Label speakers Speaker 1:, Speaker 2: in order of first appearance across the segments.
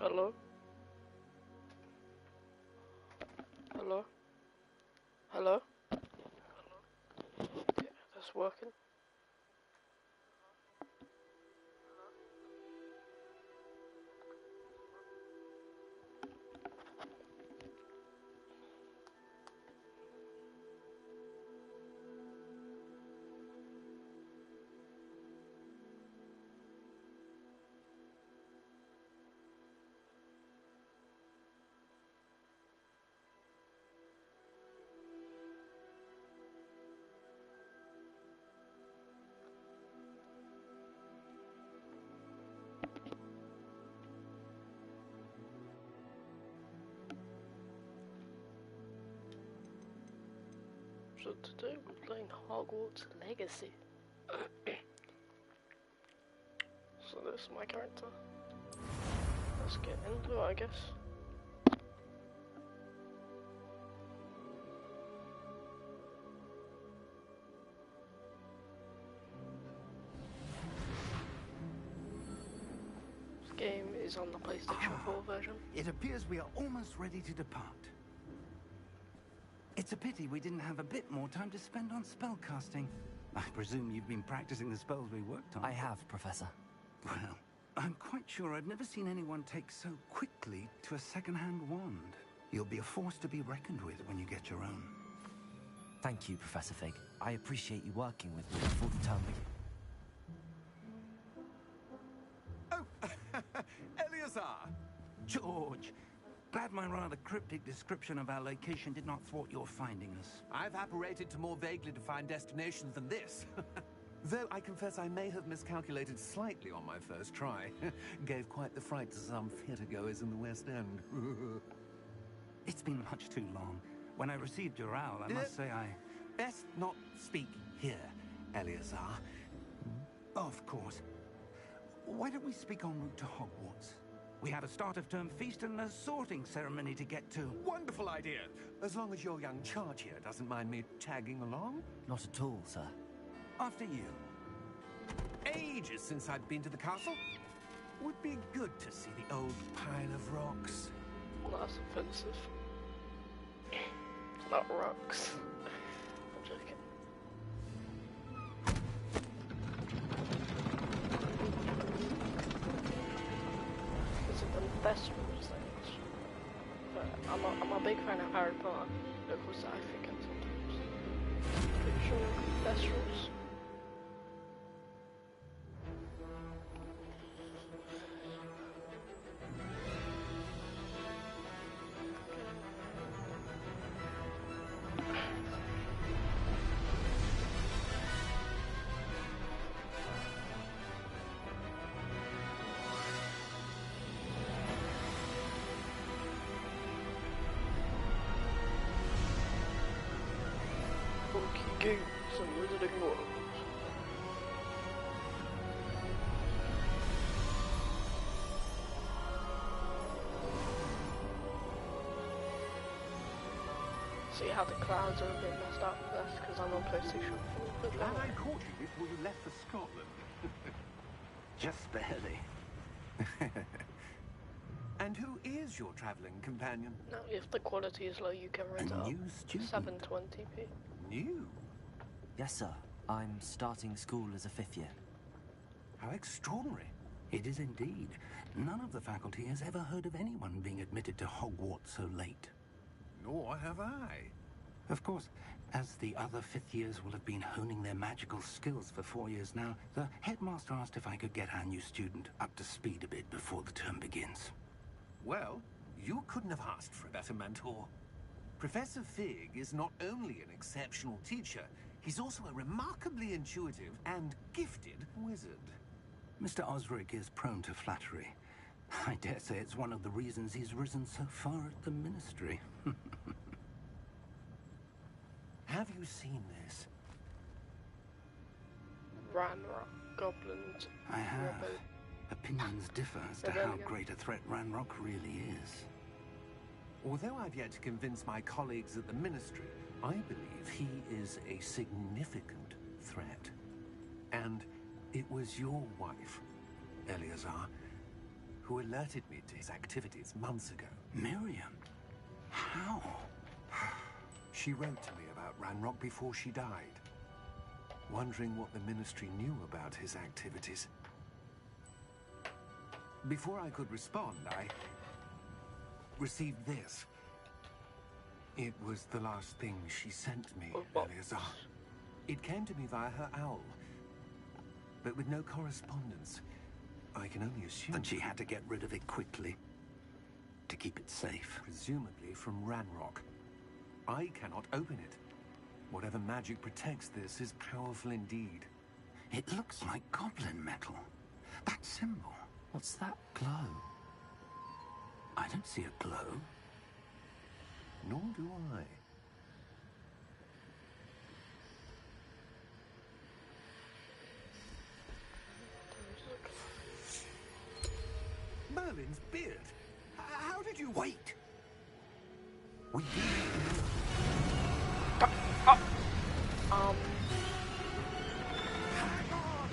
Speaker 1: Hello? Hello? Hello? Yeah, that's working. So today we're playing Hogwarts Legacy. So this is my character. Let's get into it, I guess. This game is on the PlayStation 4 version.
Speaker 2: It appears we are almost ready to depart. It's a pity we didn't have a bit more time to spend on spellcasting. I presume you've been practicing the spells we worked on.
Speaker 3: I have, Professor.
Speaker 2: Well, I'm quite sure I've never seen anyone take so quickly to a second-hand wand. You'll be a force to be reckoned with when you get your own.
Speaker 3: Thank you, Professor Fig. I appreciate you working with me before the term begins.
Speaker 4: Oh, Eleazar!
Speaker 2: George! Glad my rather cryptic description of our location did not thwart your finding us.
Speaker 4: I've apparated to more vaguely defined destinations than this. Though I confess I may have miscalculated slightly on my first try. Gave quite the fright to some theatregoers in the West End.
Speaker 2: It's been much too long. When I received your owl, I must say I...
Speaker 4: Best not speak here, Eleazar.
Speaker 2: Of course. Why don't we speak en route to Hogwarts? We have a start-of-term feast and a sorting ceremony to get to.
Speaker 4: Wonderful idea! As long as your young charge here doesn't mind me tagging along.
Speaker 3: Not at all, sir.
Speaker 2: After you.
Speaker 4: Ages since I'd been to the castle. Would be good to see the old pile of rocks.
Speaker 1: That's offensive. It's not rocks. I'm joking. Is it the best rules things? But I'm a big fan of Harry Potter. Because I forget sometimes. Pretty sure best rules. Games and Wizarding World. See how the clouds are a bit messed up? That's because I'm on PlayStation 4.
Speaker 4: Glad I caught you before you left for Scotland.
Speaker 2: Just barely.
Speaker 4: And who is your travelling companion?
Speaker 1: Now, if the quality is low, you can rate it
Speaker 2: A
Speaker 1: up.
Speaker 2: new student.
Speaker 1: 720p.
Speaker 4: New?
Speaker 3: Yes, sir. I'm starting school as a 5th year.
Speaker 4: How extraordinary.
Speaker 2: It is indeed. None of the faculty has ever heard of anyone being admitted to Hogwarts so late.
Speaker 4: Nor have I.
Speaker 2: Of course, as the other 5th years will have been honing their magical skills for 4 years now, the headmaster asked if I could get our new student up to speed a bit before the term begins.
Speaker 4: Well, you couldn't have asked for a better mentor. Professor Fig is not only an exceptional teacher, he's also a remarkably intuitive and gifted wizard.
Speaker 2: Mr. Osric is prone to flattery. I dare say it's one of the reasons he's risen so far at the ministry.
Speaker 4: Have you seen this?
Speaker 1: Ranrock, goblins.
Speaker 2: I have.
Speaker 1: Rebel.
Speaker 2: Opinions differ as to how great a threat Ranrock really is.
Speaker 4: Although I've yet to convince my colleagues at the ministry, I believe he is a significant threat. And it was your wife, Eleazar, who alerted me to his activities months ago.
Speaker 2: Miriam? How?
Speaker 4: She wrote to me about Ranrock before she died, wondering what the Ministry knew about his activities. Before I could respond, I received this. It was the last thing she sent me, Eleazar. It came to me via her owl, but with no correspondence. I can only assume...
Speaker 2: Then she had to get rid of it quickly, to keep it safe.
Speaker 4: Presumably from Ranrock. I cannot open it. Whatever magic protects this is powerful indeed.
Speaker 2: It looks like goblin metal. That symbol.
Speaker 3: What's that glow?
Speaker 2: I don't see a glow.
Speaker 4: Nor do I. Merlin's beard. How did you...
Speaker 2: Wait!
Speaker 4: We did.
Speaker 1: Hang on!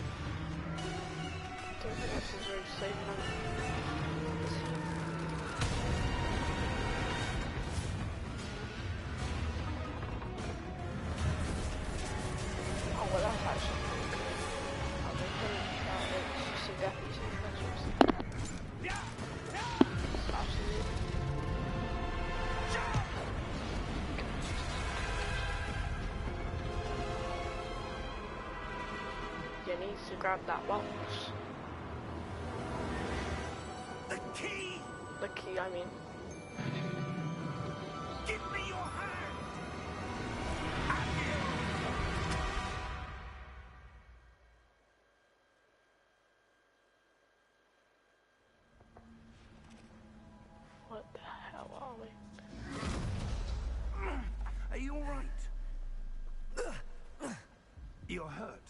Speaker 1: I don't think this is very safe now. Oh, well, that's actually pretty cool. I mean, it's just a deputy treasures. Absolutely. You need to grab that box.
Speaker 2: The key!
Speaker 1: The key, I mean.
Speaker 2: Give me your hand!
Speaker 1: What the hell are we?
Speaker 2: Are you all right? You're hurt.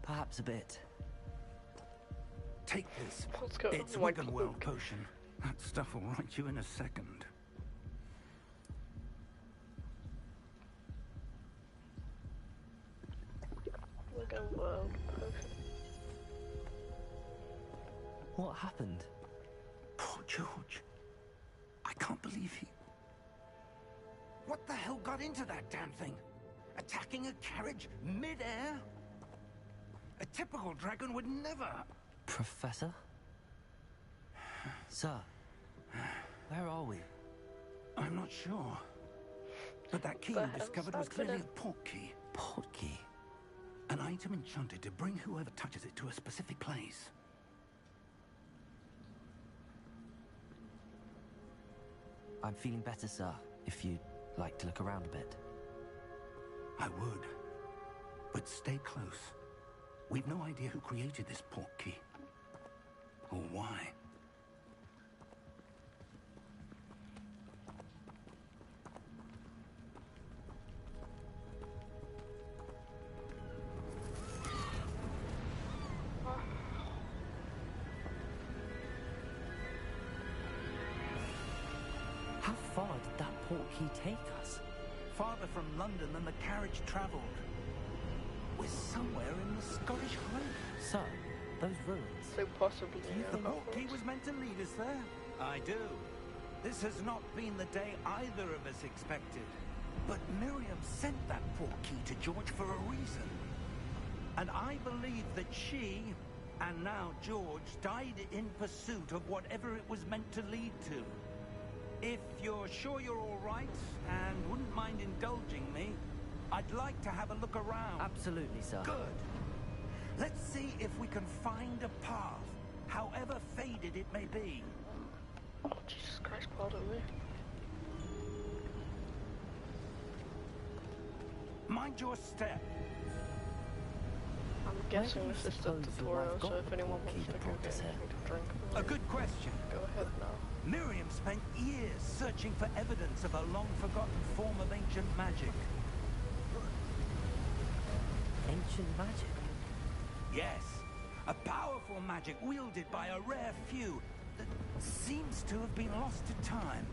Speaker 3: Perhaps a bit.
Speaker 2: Take this.
Speaker 1: Let's go.
Speaker 2: It's
Speaker 1: Oh my
Speaker 2: Wiggenweld
Speaker 1: God.
Speaker 2: potion. That stuff will right you in a second.
Speaker 1: Wiggenweld potion.
Speaker 3: What happened?
Speaker 2: Poor George. I can't believe he... What the hell got into that damn thing? Attacking a carriage mid-air? A typical dragon would never...
Speaker 3: Professor? Sir, where are we?
Speaker 2: I'm not sure. But that key
Speaker 1: The
Speaker 2: you
Speaker 1: hell's
Speaker 2: discovered was clearly
Speaker 1: happening?
Speaker 2: a port key.
Speaker 3: Port key.
Speaker 2: An item enchanted to bring whoever touches it to a specific place.
Speaker 3: I'm feeling better, sir, if you'd like to look around a bit.
Speaker 2: I would. But stay close. We've no idea who created this port key. Or why.
Speaker 3: How far did that port key take us?
Speaker 2: Farther from London than the carriage travelled. We're somewhere in the Scottish Highlands.
Speaker 3: Sir, those ruins.
Speaker 1: So possibly.
Speaker 2: The port key was meant to lead us there. I do. This has not been the day either of us expected. But Miriam sent that port key to George for a reason. And I believe that she, and now George, died in pursuit of whatever it was meant to lead to. If you're sure you're all right, and wouldn't mind indulging me, I'd like to have a look around.
Speaker 3: Absolutely, sir.
Speaker 2: Good. Let's see if we can find a path, however faded it may be.
Speaker 1: Oh, Jesus Christ, pardon me.
Speaker 2: Mind your step.
Speaker 1: I'm guessing
Speaker 3: do you
Speaker 1: this is the
Speaker 3: suppose your
Speaker 1: tutorial,
Speaker 3: wife
Speaker 1: so
Speaker 3: got
Speaker 1: if
Speaker 3: the
Speaker 1: anyone
Speaker 3: port key
Speaker 1: wants to
Speaker 3: that
Speaker 1: go
Speaker 3: brought
Speaker 1: get
Speaker 3: us here?
Speaker 1: anything to drink,
Speaker 2: A good question.
Speaker 1: go ahead now.
Speaker 2: Miriam spent years searching for evidence of a long-forgotten form of ancient magic.
Speaker 3: Ancient magic?
Speaker 2: Yes, a powerful magic wielded by a rare few that seems to have been lost to time.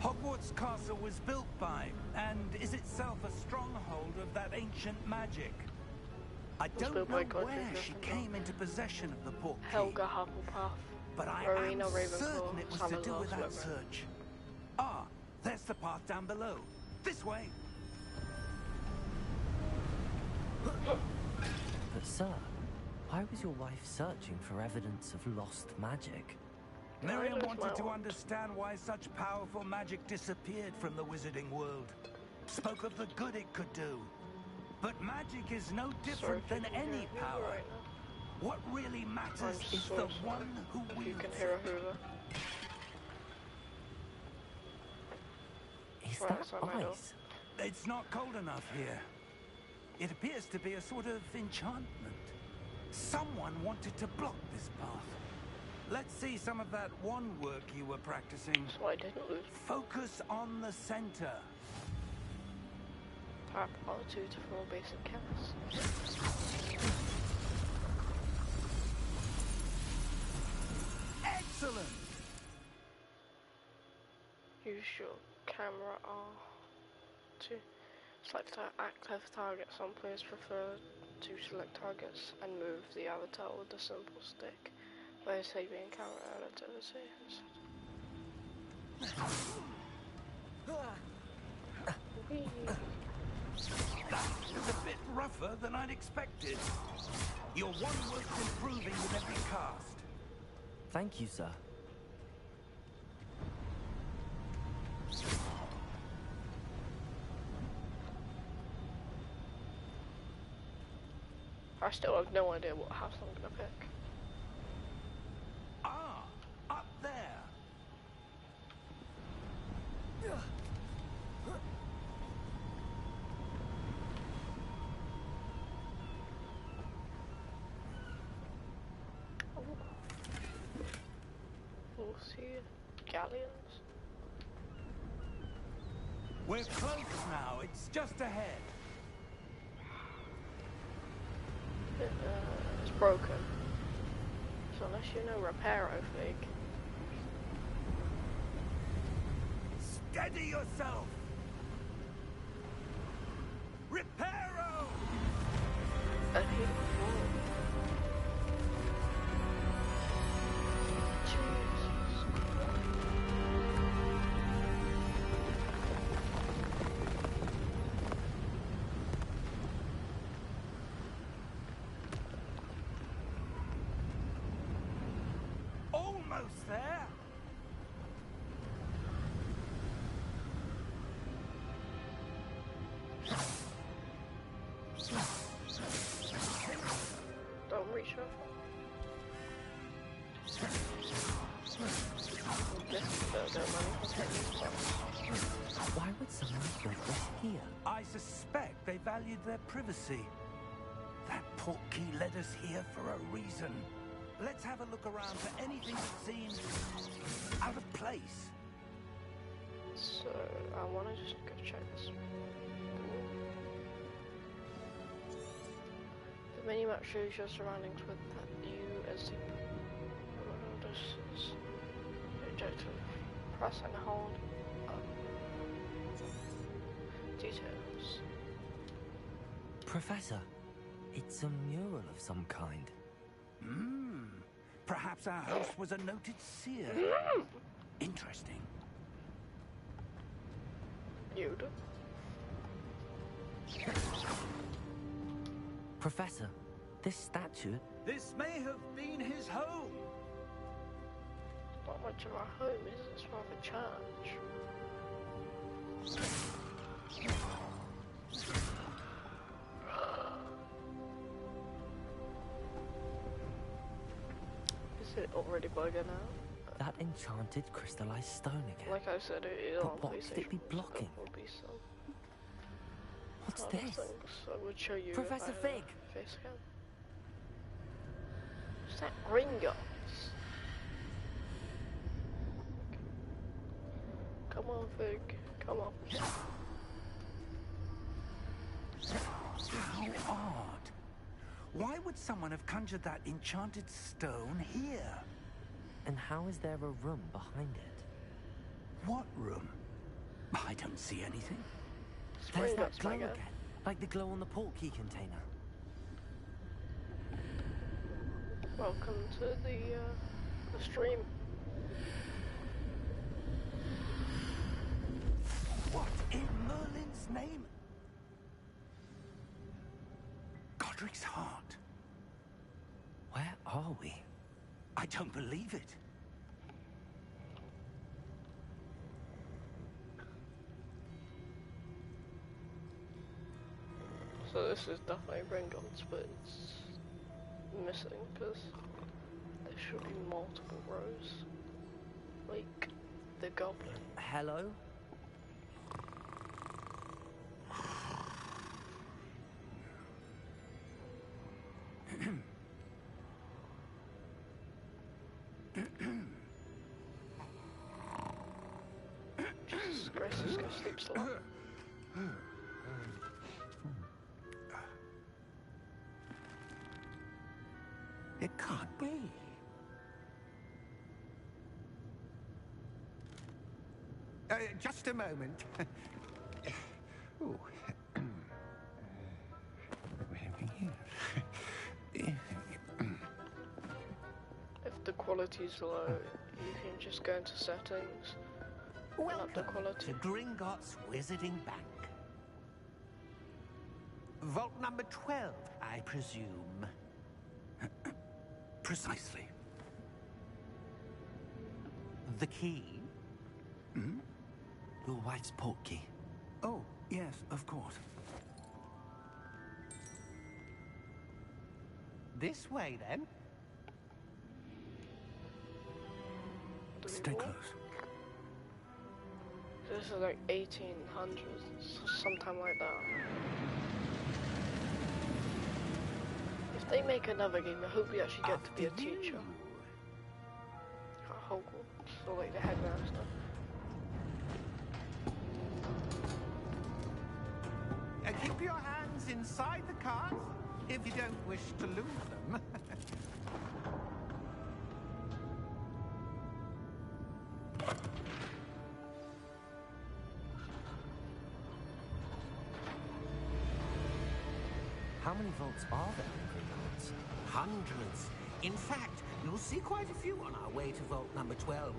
Speaker 2: Hogwarts Castle was built by, and is itself a stronghold of that ancient magic. I
Speaker 1: was
Speaker 2: don't
Speaker 1: built
Speaker 2: know
Speaker 1: by Godfrey
Speaker 2: where she
Speaker 1: Gryffindor.
Speaker 2: came into possession of the port key,
Speaker 1: Helga Hufflepuff.
Speaker 2: but I
Speaker 1: Rowena
Speaker 2: am
Speaker 1: Ravenclaw,
Speaker 2: certain it was to do
Speaker 1: Salazar
Speaker 2: with that
Speaker 1: Slytherin.
Speaker 2: search. Ah, there's the path down below. This way.
Speaker 3: But sir, why was your wife searching for evidence of lost magic?
Speaker 2: Miriam
Speaker 1: lose my
Speaker 2: wanted to
Speaker 1: aunt?
Speaker 2: understand why such powerful magic disappeared from the wizarding world. Spoke of the good it could do. But magic is no different
Speaker 1: Sorry if
Speaker 2: than
Speaker 1: you can
Speaker 2: any
Speaker 1: hear a Hoover
Speaker 2: power.
Speaker 1: right now.
Speaker 2: What really matters
Speaker 1: I'm
Speaker 2: is
Speaker 1: so
Speaker 2: the
Speaker 1: sorry
Speaker 2: one who
Speaker 1: if
Speaker 2: wields
Speaker 1: you can hear a
Speaker 2: it.
Speaker 1: Hoover.
Speaker 3: Is
Speaker 1: Right
Speaker 3: that
Speaker 1: outside my door.
Speaker 3: ice?
Speaker 2: It's not cold enough here. It appears to be a sort of enchantment. Someone wanted to block this path. Let's see some of that wand work you were practicing.
Speaker 1: So I didn't lose.
Speaker 2: Focus on the center.
Speaker 1: Type R2 to 4 basic counts.
Speaker 2: Excellent!
Speaker 1: Use your camera R to select active targets. Some players prefer to select targets and move the avatar with the simple stick by saving camera relativity.
Speaker 2: That was a bit rougher than I'd expected. Your wand work's improving with every cast.
Speaker 3: Thank you, sir.
Speaker 1: I still have no idea what house I'm gonna pick.
Speaker 2: Ah, up there.
Speaker 1: We'll see. Galleons.
Speaker 2: We're close now. It's just ahead.
Speaker 1: It's broken. So unless you know Reparo Fig.
Speaker 2: Steady yourself. Reparo!
Speaker 1: And he Jesus Christ.
Speaker 2: Almost there.
Speaker 1: Don't reach her.
Speaker 3: Why would someone build this here?
Speaker 2: I suspect they valued their privacy. That port key led us here for a reason. Let's have a look around for anything that seems out of place.
Speaker 1: So I want to just go check this. The minimap shows your surroundings with you as the objective. Press and hold up. Details.
Speaker 3: Professor, it's a mural of some kind.
Speaker 2: Perhaps our host was a noted seer. Interesting.
Speaker 1: Yoda.
Speaker 3: Professor, this statue...
Speaker 2: This may have been his home.
Speaker 1: Not much of our home, is it? It's more of a church. Is it already bugging out?
Speaker 3: That enchanted crystallized stone again.
Speaker 1: Like I said, it is
Speaker 3: But
Speaker 1: on
Speaker 3: what could it be
Speaker 1: PlayStation, so
Speaker 3: blocking?
Speaker 1: there will be some
Speaker 3: What's
Speaker 1: other
Speaker 3: this?
Speaker 1: things I would show you.
Speaker 3: Professor
Speaker 1: if I had
Speaker 3: Fig!
Speaker 1: a face cam. What's that Gringotts? Come on, Fig. Come on.
Speaker 2: How odd. Why would someone have conjured that enchanted stone here?
Speaker 3: And how is there a room behind it?
Speaker 2: What room? I don't see anything.
Speaker 3: There's
Speaker 1: Gringotts,
Speaker 3: that glow
Speaker 1: my guy.
Speaker 3: again, like the glow on the portkey container.
Speaker 1: Welcome to the stream.
Speaker 2: What in Merlin's name? Godric's heart.
Speaker 3: Where are we?
Speaker 2: I don't believe it.
Speaker 1: So this is definitely Gringotts, but it's missing because there should be multiple rows. Like the goblin.
Speaker 3: Hello?
Speaker 1: Jesus Christ, this guy sleeps a lot.
Speaker 2: It can't be. Just a moment. Ooh.
Speaker 1: If the quality's low, you can just go into settings and up the
Speaker 2: Welcome
Speaker 1: quality.
Speaker 2: to Gringotts Wizarding Bank. Vault number 12, I presume. Precisely. The key?
Speaker 3: Hmm? Your wife's portkey.
Speaker 2: Oh, yes, of course. This way, then.
Speaker 1: Do we
Speaker 2: Stay
Speaker 1: walk?
Speaker 2: close.
Speaker 1: This is like 1800s, sometime like that. If they make another game, I hope we actually get to be a
Speaker 2: After you.
Speaker 1: teacher at Hogwarts, or like the headmaster.
Speaker 2: Keep your hands inside the cart if you don't wish to lose them.
Speaker 3: How many vaults are there in Gringotts?
Speaker 4: Hundreds. In fact, you'll see quite a few on our way to vault number 12.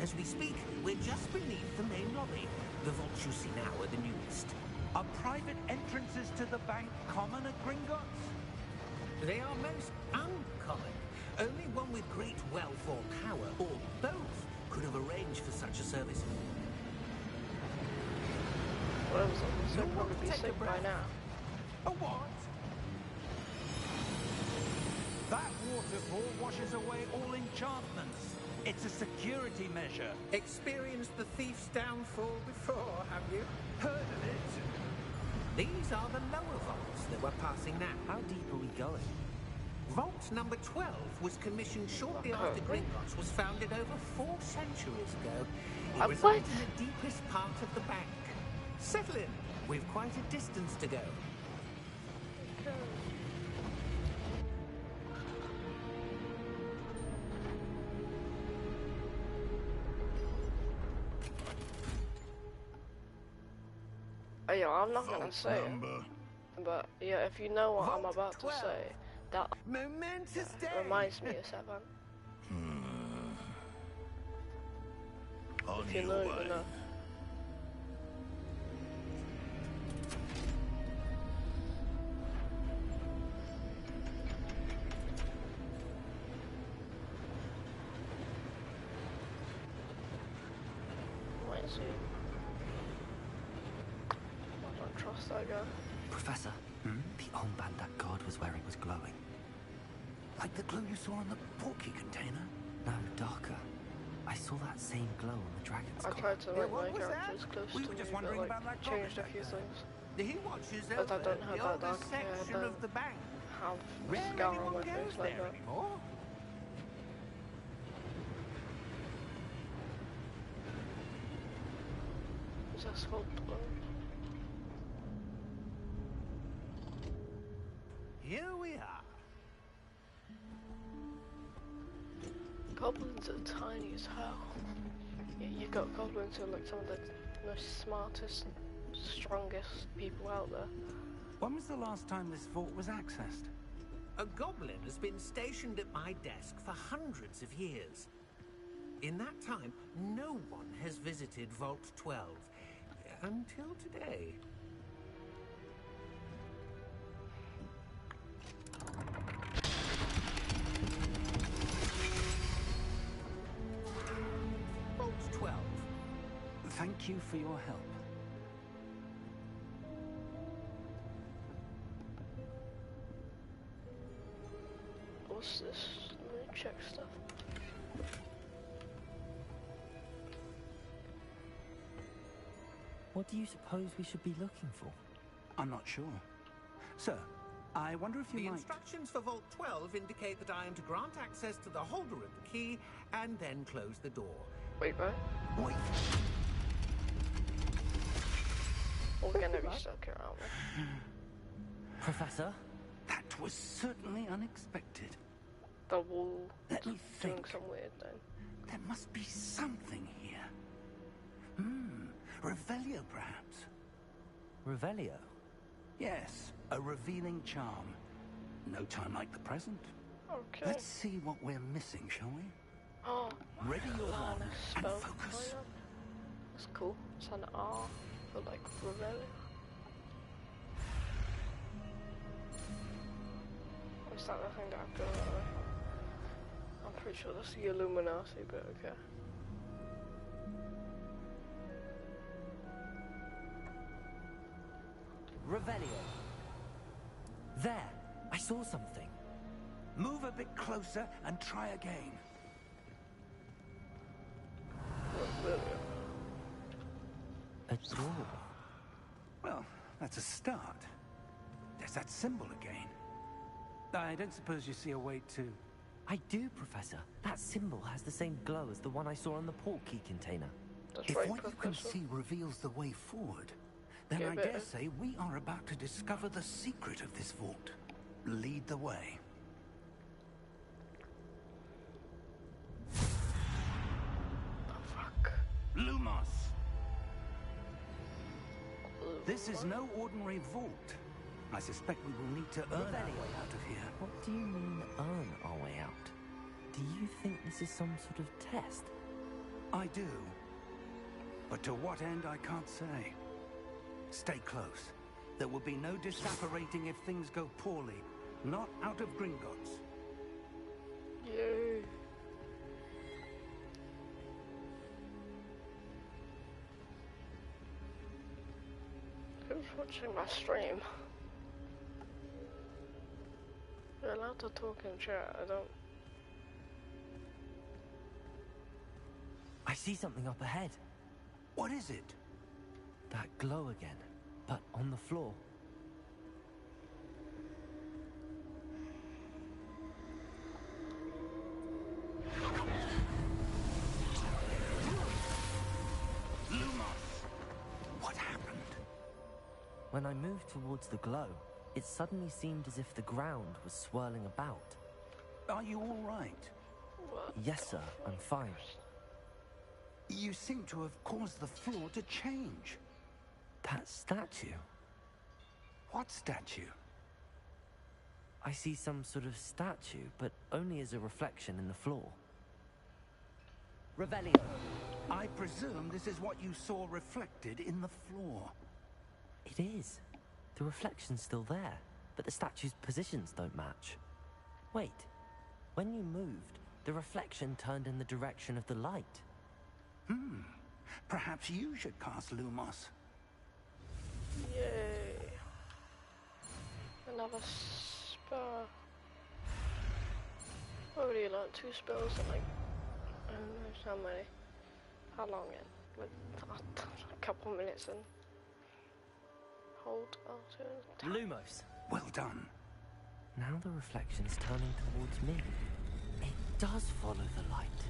Speaker 4: As we speak, we're just beneath the main lobby. The vaults you see now are the newest.
Speaker 2: Are private entrances to the bank common at Gringotts?
Speaker 4: They are most uncommon. Only one with great wealth or power, or both, could have arranged for such a service.
Speaker 1: Well, I was
Speaker 2: You
Speaker 1: also
Speaker 2: want
Speaker 1: probably
Speaker 2: to
Speaker 1: be
Speaker 2: take a
Speaker 1: sick by
Speaker 2: breath?
Speaker 1: now.
Speaker 2: A what? That waterfall washes away all enchantments. It's a security measure.
Speaker 4: Experienced the thief's downfall before, have you?
Speaker 2: Heard of it?
Speaker 4: These are the lower vaults that we're passing now.
Speaker 3: How deep are we going?
Speaker 4: Vault number 12 was commissioned shortly after Gringotts was founded over 4 centuries ago. It
Speaker 1: What?
Speaker 4: resides in the deepest part of the bank. Settle in. We've quite a distance to go.
Speaker 1: Oh, yeah, I'm not gonna say it, but yeah, if you know what I'm
Speaker 2: Vault
Speaker 1: about
Speaker 2: 12.
Speaker 1: to say, that
Speaker 2: Momentous day.
Speaker 1: reminds me of Seven.
Speaker 5: On
Speaker 1: If you know, you know. Might see. I don't trust that guy.
Speaker 3: Professor, the armband that guard was wearing was glowing.
Speaker 2: Like the glow you saw on the portkey container?
Speaker 3: No, darker. I saw that same glow on the dragon's
Speaker 1: I
Speaker 3: collar.
Speaker 1: tried to
Speaker 2: Yeah,
Speaker 1: make
Speaker 2: what
Speaker 1: my
Speaker 2: was that?
Speaker 1: characters close
Speaker 2: We
Speaker 1: to
Speaker 2: were
Speaker 1: me,
Speaker 2: just
Speaker 1: but
Speaker 2: wondering
Speaker 1: like
Speaker 2: about that
Speaker 1: changed a
Speaker 2: goblin
Speaker 1: few
Speaker 2: back there.
Speaker 1: things.
Speaker 2: He watches
Speaker 1: But I
Speaker 2: over
Speaker 1: don't have
Speaker 2: the
Speaker 1: that
Speaker 2: oldest
Speaker 1: dark hair,
Speaker 2: section of
Speaker 1: don't
Speaker 2: the bank.
Speaker 1: Have a
Speaker 2: Rarely
Speaker 1: scar on
Speaker 2: anyone
Speaker 1: my
Speaker 2: goes
Speaker 1: face like
Speaker 2: there
Speaker 1: that.
Speaker 2: anymore.
Speaker 1: Is that sculpt glow?
Speaker 2: Here we are.
Speaker 1: Goblins are tiny as hell. You got goblins who are like some of the most smartest, strongest people out there.
Speaker 2: When was the last time this vault was accessed?
Speaker 4: A goblin has been stationed at my desk for hundreds of years. In that time, no one has visited Vault 12. Until today. Vault 12.
Speaker 2: Thank you for your help.
Speaker 1: What's this? Let me check stuff.
Speaker 3: What do you suppose we should be looking for?
Speaker 2: I'm not sure. Sir, I wonder if you
Speaker 4: The
Speaker 2: might...
Speaker 4: instructions for Vault 12 indicate that I am to grant access to the holder of the key and then close the door.
Speaker 1: Wait, what?
Speaker 2: Wait.
Speaker 1: We're gonna be stuck here, aren't we?
Speaker 3: Professor?
Speaker 2: That was certainly unexpected.
Speaker 1: The wall
Speaker 2: Let me
Speaker 1: doing
Speaker 2: think.
Speaker 1: some weird thing.
Speaker 2: There must be something here. Revelio, perhaps?
Speaker 3: Revelio?
Speaker 2: Yes, a revealing charm. No time like the present.
Speaker 1: Okay.
Speaker 2: Let's see what we're missing, shall we?
Speaker 1: Oh,
Speaker 2: Ready your
Speaker 1: learn
Speaker 2: wand
Speaker 1: a
Speaker 2: and
Speaker 1: spell.
Speaker 2: focus.
Speaker 1: That's cool. It's an R for like Revelio. Is that the thing that I've got? I'm pretty sure that's the Illuminati, but okay.
Speaker 3: Revelio. There! I saw something.
Speaker 2: Move a bit closer and try again.
Speaker 1: Revelio.
Speaker 3: A door.
Speaker 2: Well, that's a start. There's that symbol again. I don't suppose you see a way to...
Speaker 3: I do, Professor. That symbol has the same glow as the one I saw on the portkey container.
Speaker 1: That's
Speaker 2: If
Speaker 1: right,
Speaker 2: what you can
Speaker 1: Professor.
Speaker 2: see reveals the way forward, then
Speaker 1: Yeah,
Speaker 2: I
Speaker 1: but-
Speaker 2: dare say we are about to discover the secret of this vault. Lead the way.
Speaker 1: Oh, fuck.
Speaker 2: Lumos! This is no ordinary vault. I suspect we will need to earn our way out of here.
Speaker 3: What do you mean, earn our way out? Do you think this is some sort of test?
Speaker 2: I do. But to what end, I can't say. Stay close. There will be no disapparating if things go poorly. Not out of Gringotts.
Speaker 1: Yay. Who's watching my stream? You're allowed to talk in chat, I don't...
Speaker 3: I see something up ahead.
Speaker 2: What is it?
Speaker 3: That glow again, but on the floor.
Speaker 2: Lumos! What happened?
Speaker 3: When I moved towards the glow, it suddenly seemed as if the ground was swirling about.
Speaker 2: Are you all right?
Speaker 1: What?
Speaker 3: Yes, sir, I'm fine.
Speaker 2: You seem to have caused the floor to change.
Speaker 3: That statue?
Speaker 2: What statue?
Speaker 3: I see some sort of statue, but only as a reflection in the floor. Revelio!
Speaker 2: I presume this is what you saw reflected in the floor.
Speaker 3: It is. The reflection's still there, but the statue's positions don't match. Wait, when you moved, the reflection turned in the direction of the light.
Speaker 2: Perhaps you should cast Lumos.
Speaker 1: Yay. Another spell. Already learned 2 spells in like... I don't know how many. How long in? With a couple minutes in. Hold L2.
Speaker 3: Lumos!
Speaker 2: Well done.
Speaker 3: Now the reflection's turning towards me. It does follow the light.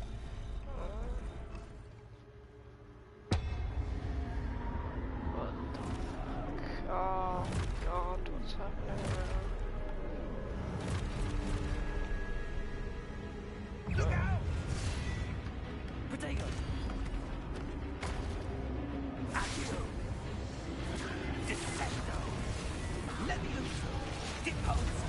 Speaker 1: What the fuck? Oh god, what's happening now?
Speaker 2: Look out!
Speaker 3: Protego!
Speaker 2: Accio! Defendo! Levioso! Deposo!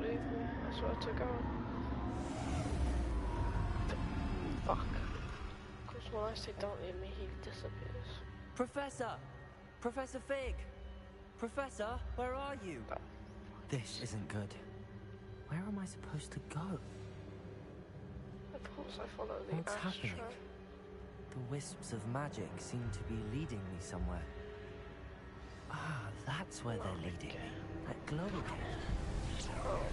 Speaker 1: leave me. I swear to God. Fuck. Because when I say don't leave me, he disappears.
Speaker 3: Professor! Professor Fig! Professor, where are you? This isn't good. Where am I supposed to go?
Speaker 1: Of course I follow the
Speaker 3: What's
Speaker 1: ashtray.
Speaker 3: happening? The wisps of magic seem to be leading me somewhere. Ah, that's where they're leading me. That glow again.
Speaker 1: Oh,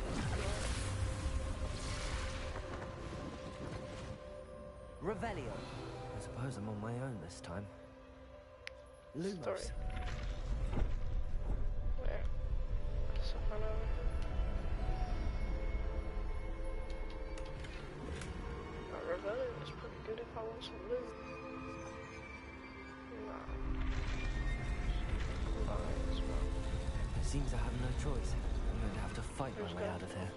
Speaker 3: Revelio. I suppose I'm on my own this time. Lumos.
Speaker 1: story. Where? Someone over here. Rebellion is pretty good if I want some loot. Nah. Combine as well.
Speaker 3: It seems I have no choice. I'm going to have to fight my way out of here.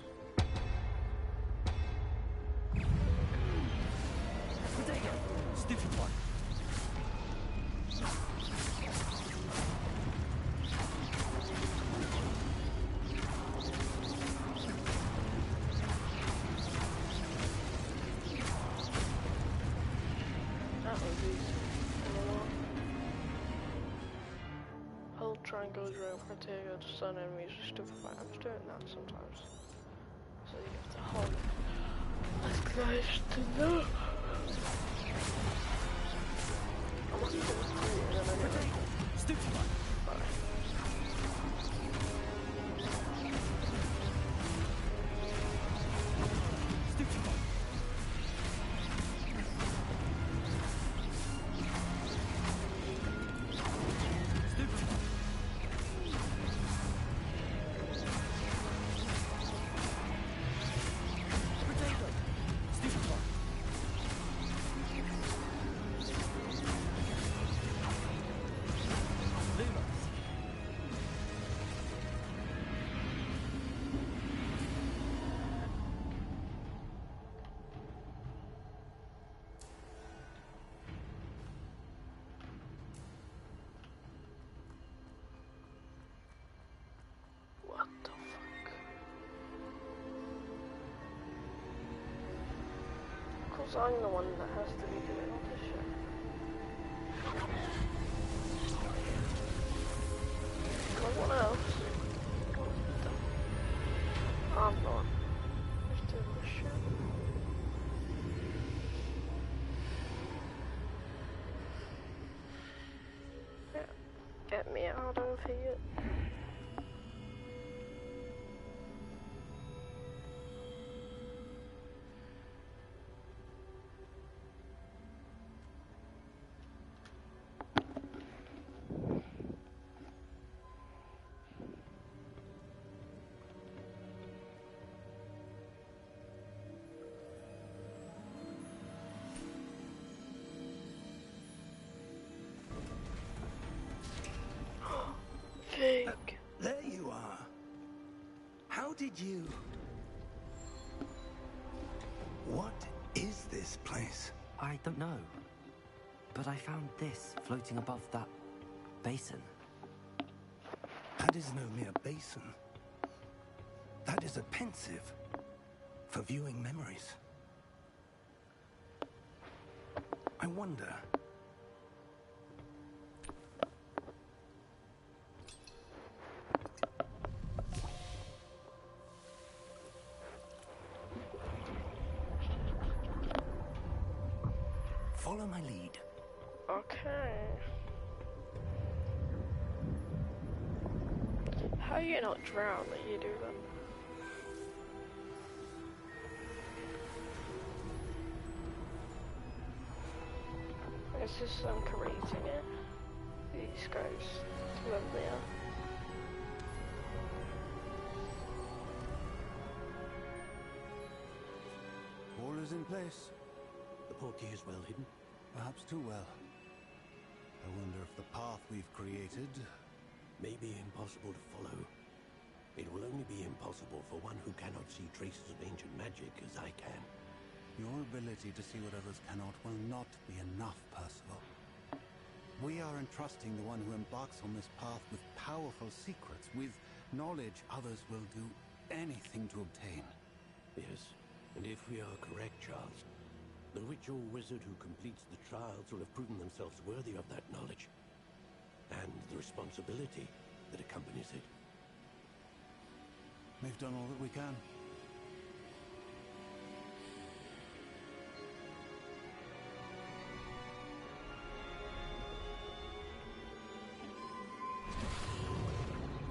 Speaker 3: Potato! Stupid one!
Speaker 1: That was easy. Hold triangle during criteria to stun enemies with stupid fight. I'm just doing that sometimes. So you have to hold it. That's nice to know. I must have put this and then I get it.
Speaker 3: Stupid one!
Speaker 1: Bye.
Speaker 3: Stupid one! Stupid one! Potato! Stupid one! Lumos!
Speaker 1: What the fuck? Of course I'm the one that has to be doing all this shit. No one else. What the? I'm not. Just doing this shit. Yeah. Get me out of here. Fig.
Speaker 2: There you are. How did you... What is this place?
Speaker 3: I don't know. But I found this floating above that basin.
Speaker 2: That is no mere basin. That is a pensive for viewing memories. I wonder... Follow my lead.
Speaker 1: Okay. How are you not drown that you do that? It's just I'm creating it. These guys, whoever they are.
Speaker 6: All is in place. The portkey is well hidden. Perhaps too well. I wonder if the path we've created may be impossible to follow. It will only be impossible for one who cannot see traces of ancient magic as I can. Your ability to see what others cannot will not be enough, Percival. We are entrusting the one who embarks on this path with powerful secrets, with knowledge others will do anything to obtain.
Speaker 7: Yes, and if we are correct, Charles, the witch or wizard who completes the trials will have proven themselves worthy of that knowledge, and the responsibility that accompanies it.
Speaker 6: We've done all that we can.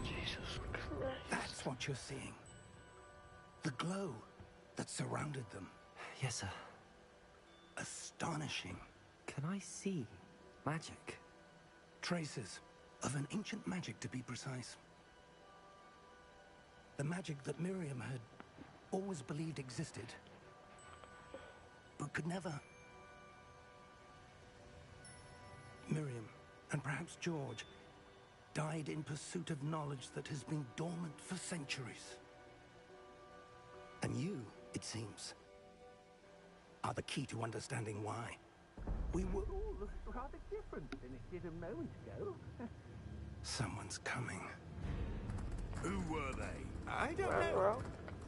Speaker 1: Jesus Christ.
Speaker 2: That's what you're seeing. The glow that surrounded them.
Speaker 3: Yes, sir.
Speaker 2: Astonishing.
Speaker 3: Can I see magic?
Speaker 2: Traces of an ancient magic, to be precise. The magic that Miriam had always believed existed, but could never. Miriam, and perhaps George, died in pursuit of knowledge that has been dormant for centuries. And you, it seems, are the key to understanding why. We were...
Speaker 8: All looks rather different than it did a moment ago.
Speaker 2: Someone's coming.
Speaker 5: Who were they?
Speaker 8: I don't
Speaker 1: Well,
Speaker 8: know.
Speaker 1: well.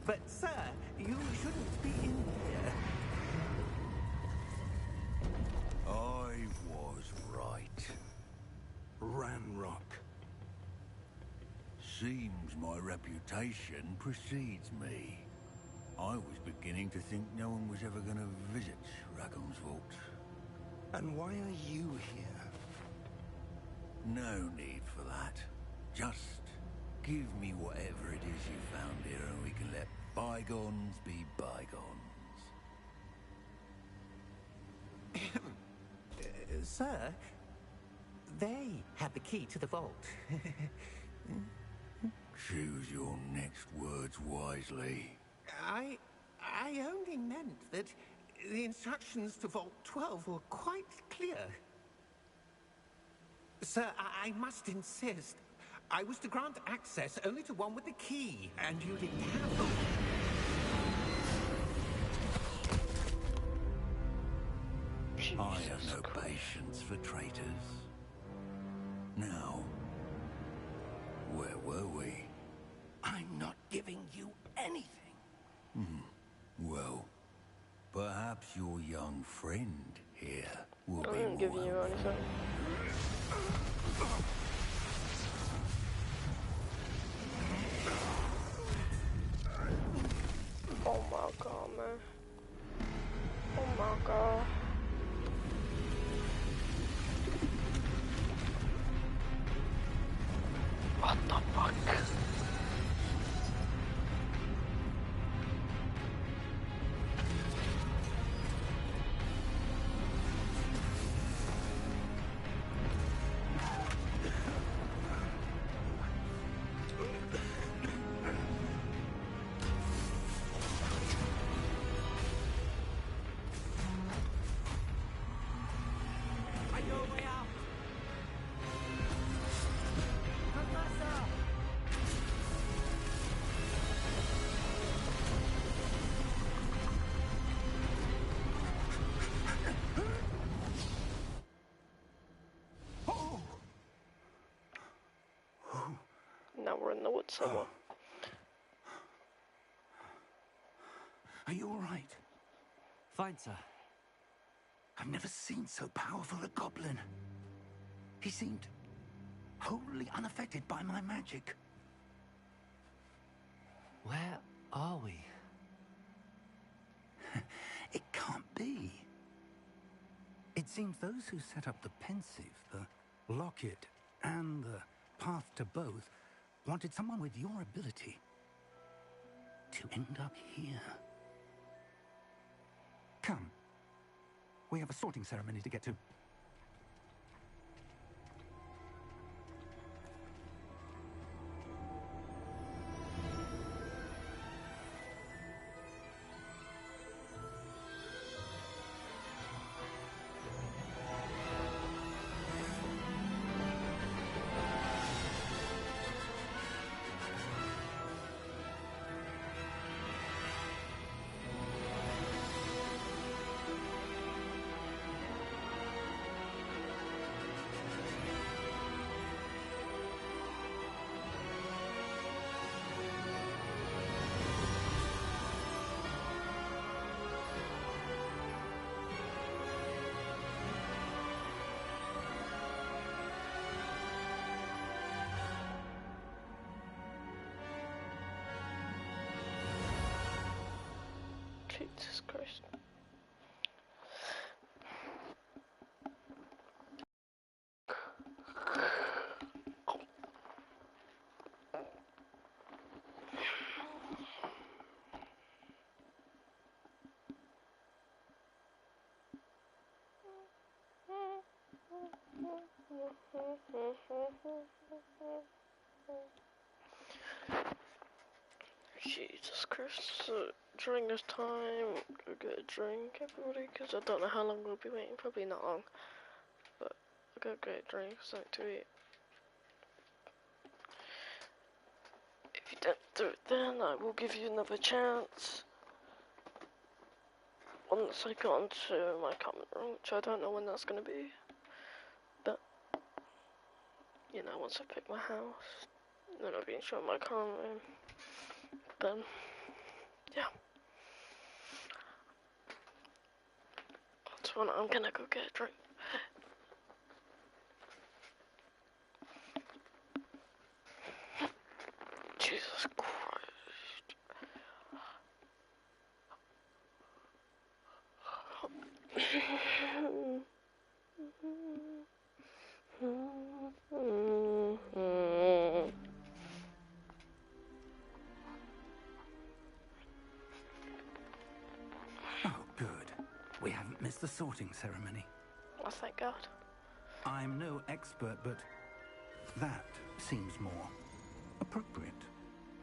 Speaker 8: But, sir, you shouldn't be in here.
Speaker 5: I was right.
Speaker 2: Ranrock.
Speaker 5: Seems my reputation precedes me. I was beginning to think no one was ever going to visit Rackham's vault.
Speaker 2: And why are you here?
Speaker 5: No need for that. Just give me whatever it is you found here and we can let bygones be bygones.
Speaker 8: Sir, they had the key to the vault.
Speaker 5: Choose your next words wisely.
Speaker 8: I only meant that the instructions to Vault 12 were quite clear. Sir, I must insist. I was to grant access only to one with the key, and you didn't have them.
Speaker 5: I have no patience for traitors. Now, where were we?
Speaker 2: I'm not giving you anything.
Speaker 5: Well, perhaps your young friend here will
Speaker 1: I
Speaker 5: be
Speaker 1: didn't give
Speaker 5: more
Speaker 1: you
Speaker 5: helpful.
Speaker 1: anything. Oh my god, man. Oh my god. What the fuck? Now we're in the woods somewhere.
Speaker 2: Are you all right?
Speaker 3: Fine, sir.
Speaker 2: I've never seen so powerful a goblin. He seemed wholly unaffected by my magic.
Speaker 3: Where are we?
Speaker 2: It can't be. It seems those who set up the pensive, the locket, and the path to both wanted someone with your ability to end up here. Come. We have a sorting ceremony to get to.
Speaker 1: Jesus Christ. Jesus Christ. So, during this time, go get a drink, everybody, because I don't know how long we'll be waiting. Probably not long. But I'll go get a drink, something to eat. If you don't do it then, I will give you another chance. Once I get onto my common room, which I don't know when that's going to be. But, you know, once I pick my house, then I'll be in my common room. Then, yeah. That's when I'm going to go get a drink. Jesus Christ.
Speaker 2: Oh, good. We haven't missed the sorting ceremony.
Speaker 1: Oh, thank God.
Speaker 2: I'm no expert, but that seems more appropriate.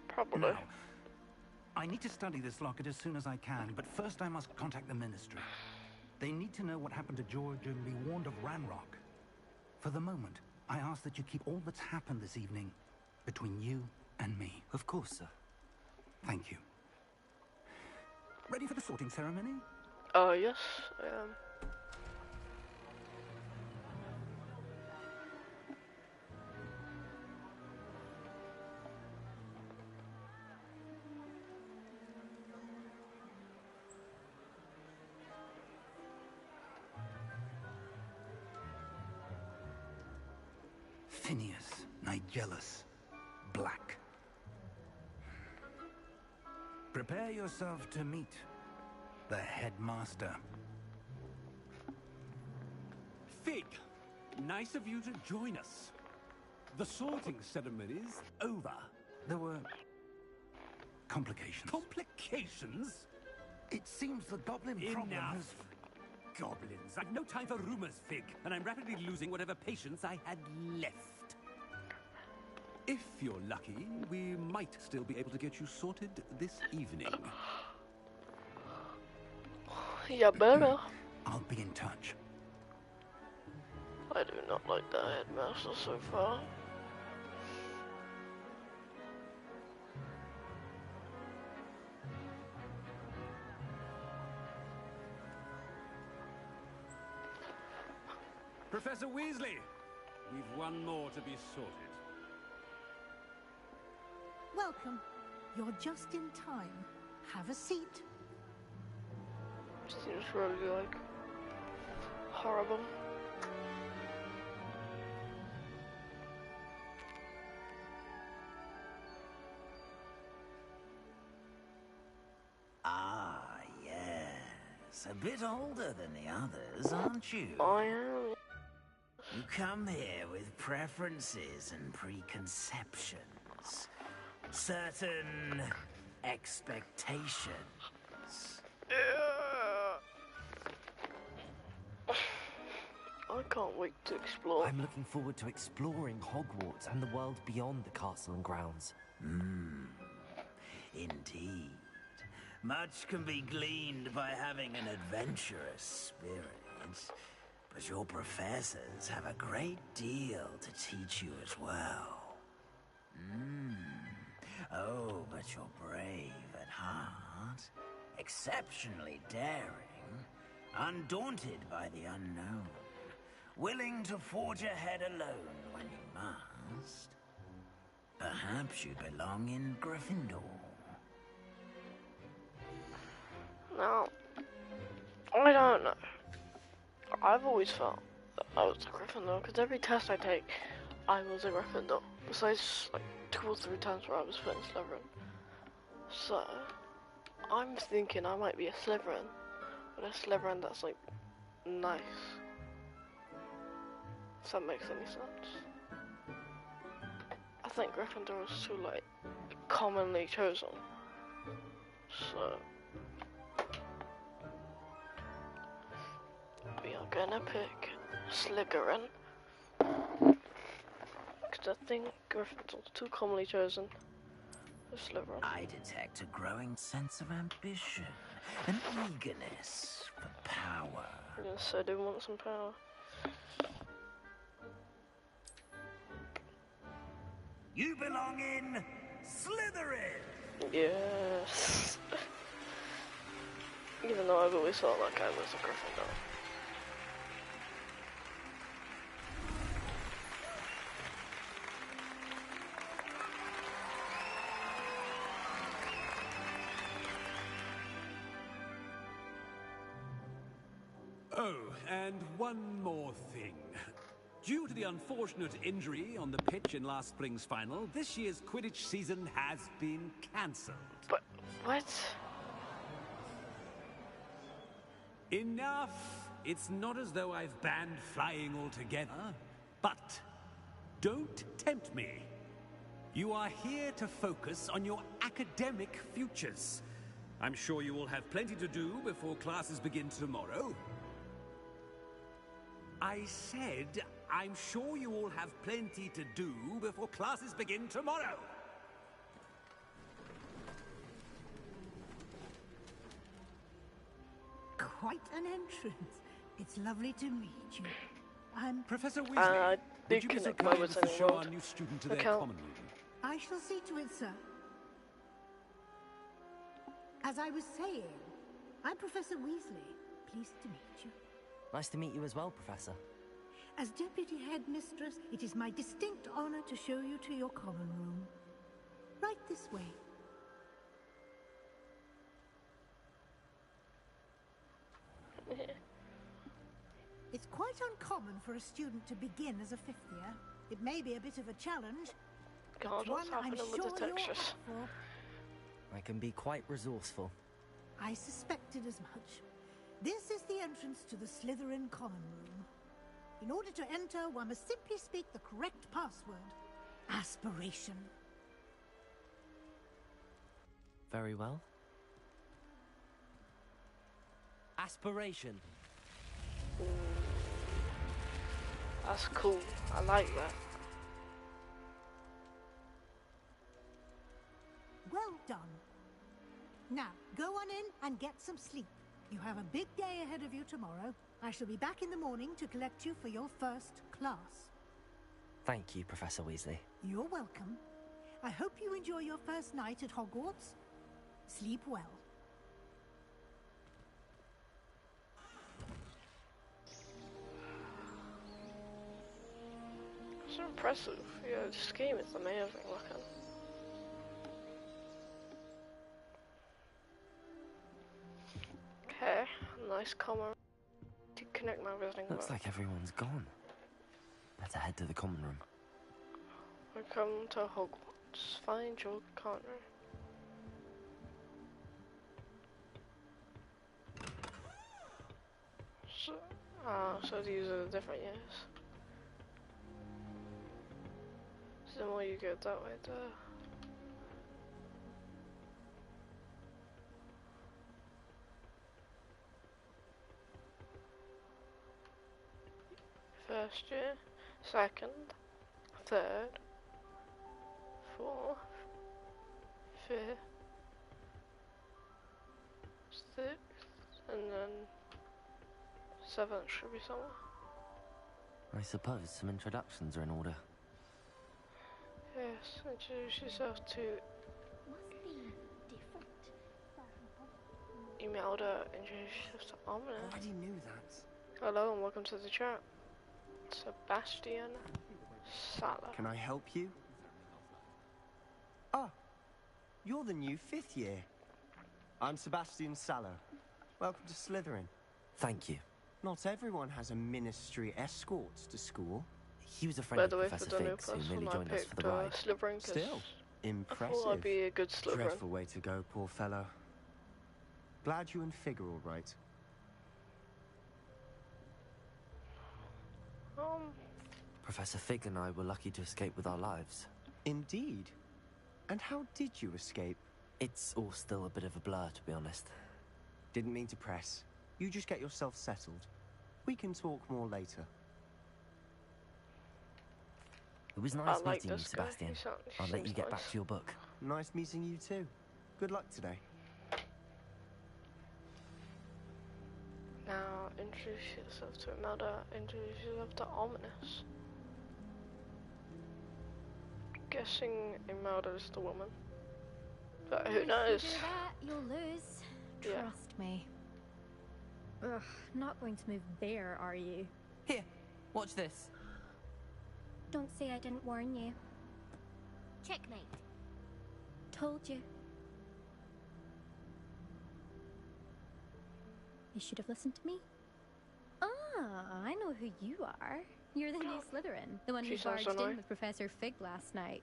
Speaker 1: Probably.
Speaker 2: Now, I need to study this locket as soon as I can, but first I must contact the Ministry. They need to know what happened to George and be warned of Ranrock. For the moment, I ask that you keep all that's happened this evening between you and me.
Speaker 3: Of course, sir.
Speaker 2: Thank you. Ready for the sorting ceremony?
Speaker 1: Oh, yes, I am.
Speaker 2: Phineas, Nigellus, Black. Prepare yourself to meet the headmaster.
Speaker 6: Fig, nice of you to join us. The sorting ceremony's over.
Speaker 2: There were complications.
Speaker 6: Complications?
Speaker 2: It seems the goblin problem
Speaker 6: Enough.
Speaker 2: has...
Speaker 6: Goblins. I've no time for rumors, Fig, and I'm rapidly losing whatever patience I had left. If you're lucky, we might still be able to get you sorted this evening.
Speaker 1: Yeah, better.
Speaker 2: I'll be in touch.
Speaker 1: I do not like the headmaster so far.
Speaker 6: Professor Weasley, we've one more to be sorted.
Speaker 9: Welcome. You're just in time. Have a seat.
Speaker 1: Seems really, like, horrible.
Speaker 10: Ah, yes. A bit older than the others, aren't you?
Speaker 1: I am.
Speaker 10: You come here with preferences and preconceptions. Certain expectations.
Speaker 1: I can't wait to explore.
Speaker 3: I'm looking forward to exploring Hogwarts and the world beyond the castle and grounds.
Speaker 10: Indeed. Much can be gleaned by having an adventurous spirit. But your professors have a great deal to teach you as well. Oh, but you're brave at heart, exceptionally daring, undaunted by the unknown, willing to forge ahead alone when you must. Perhaps you belong in Gryffindor.
Speaker 1: Now, I don't know. I've always felt that I was a Gryffindor, because every test I take, I was a Gryffindor. Besides, like, 2 or 3 times where I was put in Slytherin. So, I'm thinking I might be a Slytherin, but a Slytherin that's like nice. If that makes any sense. I think Gryffindor is too like commonly chosen. So we are gonna pick Slytherin. Because I think Gryffindor's too commonly chosen. Slytherin.
Speaker 10: I detect a growing sense of ambition, an eagerness for power.
Speaker 1: Yes, I do want some power.
Speaker 10: You belong in Slytherin!
Speaker 1: Yes. Even though I've always thought that guy was a Gryffindor.
Speaker 11: Oh, and one more thing. Due to the unfortunate injury on the pitch in last spring's final, this year's Quidditch season has been cancelled.
Speaker 1: But what?
Speaker 11: Enough! It's not as though I've banned flying altogether, but don't tempt me. You are here to focus on your academic futures. I'm sure you will have plenty to do before classes begin tomorrow. I said, I'm sure you all have plenty to do before classes begin tomorrow.
Speaker 9: Quite an entrance. It's lovely to meet you. I'm
Speaker 11: Professor Weasley, would you be so kind as to show our new student to their common room?
Speaker 9: I shall see to it, sir. As I was saying, I'm Professor Weasley. Pleased to meet you.
Speaker 3: Nice to meet you as well, Professor.
Speaker 9: As Deputy Headmistress, it is my distinct honor to show you to your common room. Right this way. It's quite uncommon for a student to begin as a fifth year. It may be a bit of a challenge.
Speaker 1: God, what's happening with the textures?
Speaker 3: I can be quite resourceful.
Speaker 9: I suspected as much. This is the entrance to the Slytherin common room. In order to enter, one must simply speak the correct password. Aspiration.
Speaker 3: Very well. Aspiration.
Speaker 1: That's cool. I like that.
Speaker 9: Well done. Now, go on in and get some sleep. You have a big day ahead of you tomorrow. I shall be back in the morning to collect you for your first class.
Speaker 3: Thank you, Professor Weasley.
Speaker 9: You're welcome. I hope you enjoy your first night at Hogwarts. Sleep well.
Speaker 1: It's impressive. Yeah, this game is amazing looking. Okay, nice comment. To connect my visiting
Speaker 3: Looks
Speaker 1: book.
Speaker 3: like everyone's gone. Better head to the common room.
Speaker 1: Welcome to Hogwarts. Find your corner. So these are the different years. So the more you go that way, the first year, second, third, fourth, fifth, sixth, and then seventh should be somewhere.
Speaker 3: I suppose some introductions are in order.
Speaker 1: Yes, introduce yourself to Imelda, introduce yourself to Omni.
Speaker 12: I already knew that.
Speaker 1: Hello and welcome to the chat. Sebastian Salah.
Speaker 12: Can I help you? Ah, you're the new fifth year. I'm Sebastian Salah. Welcome to Slytherin.
Speaker 3: Thank you.
Speaker 12: Not everyone has a ministry escort to school.
Speaker 3: He was a friend of Professor
Speaker 1: for the new
Speaker 3: Figgs who
Speaker 1: person,
Speaker 3: nearly
Speaker 1: I
Speaker 3: joined us for
Speaker 1: picked
Speaker 3: the ride.
Speaker 1: Slytherin 'cause
Speaker 12: Still,
Speaker 1: I
Speaker 12: impressive.
Speaker 1: thought I'd be a good Slytherin.
Speaker 12: Dreadful way to go, poor fellow. Glad you and Fig are all right.
Speaker 3: Professor Fig and I were lucky to escape with our lives.
Speaker 12: Indeed. And how did you escape?
Speaker 3: It's all still a bit of a blur, to be honest.
Speaker 12: Didn't mean to press. You just get yourself settled. We can talk more later.
Speaker 3: It was nice
Speaker 1: like
Speaker 3: meeting you,
Speaker 1: this guy.
Speaker 3: Sebastian.
Speaker 1: He
Speaker 3: I'll let you
Speaker 1: seems
Speaker 3: get back
Speaker 1: nice.
Speaker 3: to your book.
Speaker 12: Nice meeting you too. Good luck today.
Speaker 1: Now, introduce yourself to Imelda, introduce yourself to Ominous. Guessing Imelda is the woman. But who knows?
Speaker 13: If you do that, you'll lose.
Speaker 1: Yeah.
Speaker 13: Trust me. Ugh, not going to move there, are you?
Speaker 3: Here, watch this.
Speaker 13: Don't say I didn't warn you.
Speaker 14: Checkmate.
Speaker 13: Told you. You should have listened to me. Ah, I know who you are. You're the new Slytherin, the one who
Speaker 1: She sounds
Speaker 13: barged
Speaker 1: so
Speaker 13: in
Speaker 1: nice.
Speaker 13: with Professor Fig last night.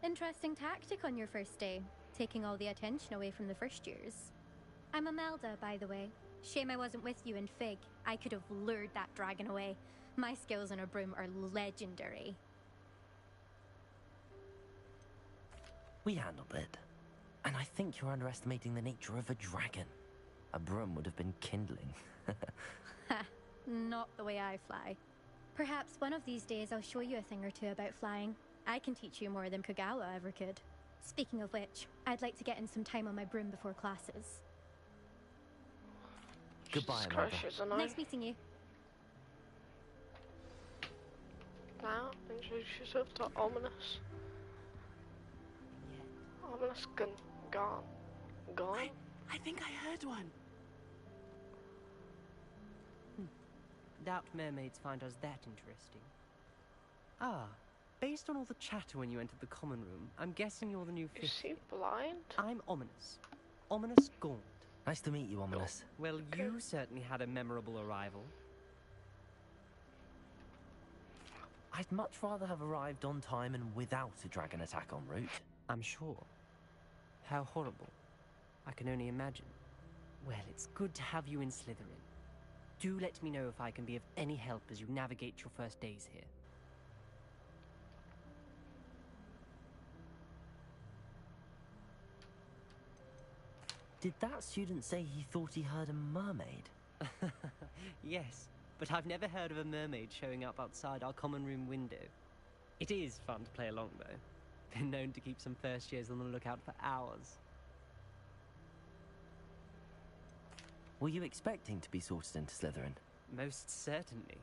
Speaker 13: Interesting tactic on your first day, taking all the attention away from the first years. I'm Imelda, by the way. Shame I wasn't with you in Fig. I could have lured that dragon away. My skills on a broom are legendary.
Speaker 3: We handled it. And I think you're underestimating the nature of a dragon. A broom would have been kindling.
Speaker 13: Ha, not the way I fly. Perhaps one of these days I'll show you a thing or two about flying. I can teach you more than Kagawa ever could. Speaking of which, I'd like to get in some time on my broom before classes.
Speaker 3: Goodbye,
Speaker 1: Jesus
Speaker 3: Imelda.
Speaker 1: Christ, she's annoying.
Speaker 13: Nice meeting you.
Speaker 1: Now, introduce yourself to Ominous. Ominous gone. Gone?
Speaker 15: I think I heard one. Doubt mermaids find us that interesting. Ah, based on all the chatter when you entered the common room, I'm guessing you're the new
Speaker 1: Is
Speaker 15: fifth.
Speaker 1: he blind?
Speaker 15: I'm Ominous. Ominous Gaunt.
Speaker 3: Nice to meet you, Ominous.
Speaker 15: Well, you certainly had a memorable arrival.
Speaker 3: I'd much rather have arrived on time and without a dragon attack en route.
Speaker 15: I'm sure. How horrible. I can only imagine. Well, it's good to have you in Slytherin. Do let me know if I can be of any help as you navigate your first days here.
Speaker 3: Did that student say he thought he heard a mermaid?
Speaker 15: Yes, but I've never heard of a mermaid showing up outside our common room window. It is fun to play along, though. Been known to keep some first years on the lookout for hours.
Speaker 3: Were you expecting to be sorted into Slytherin?
Speaker 15: Most certainly.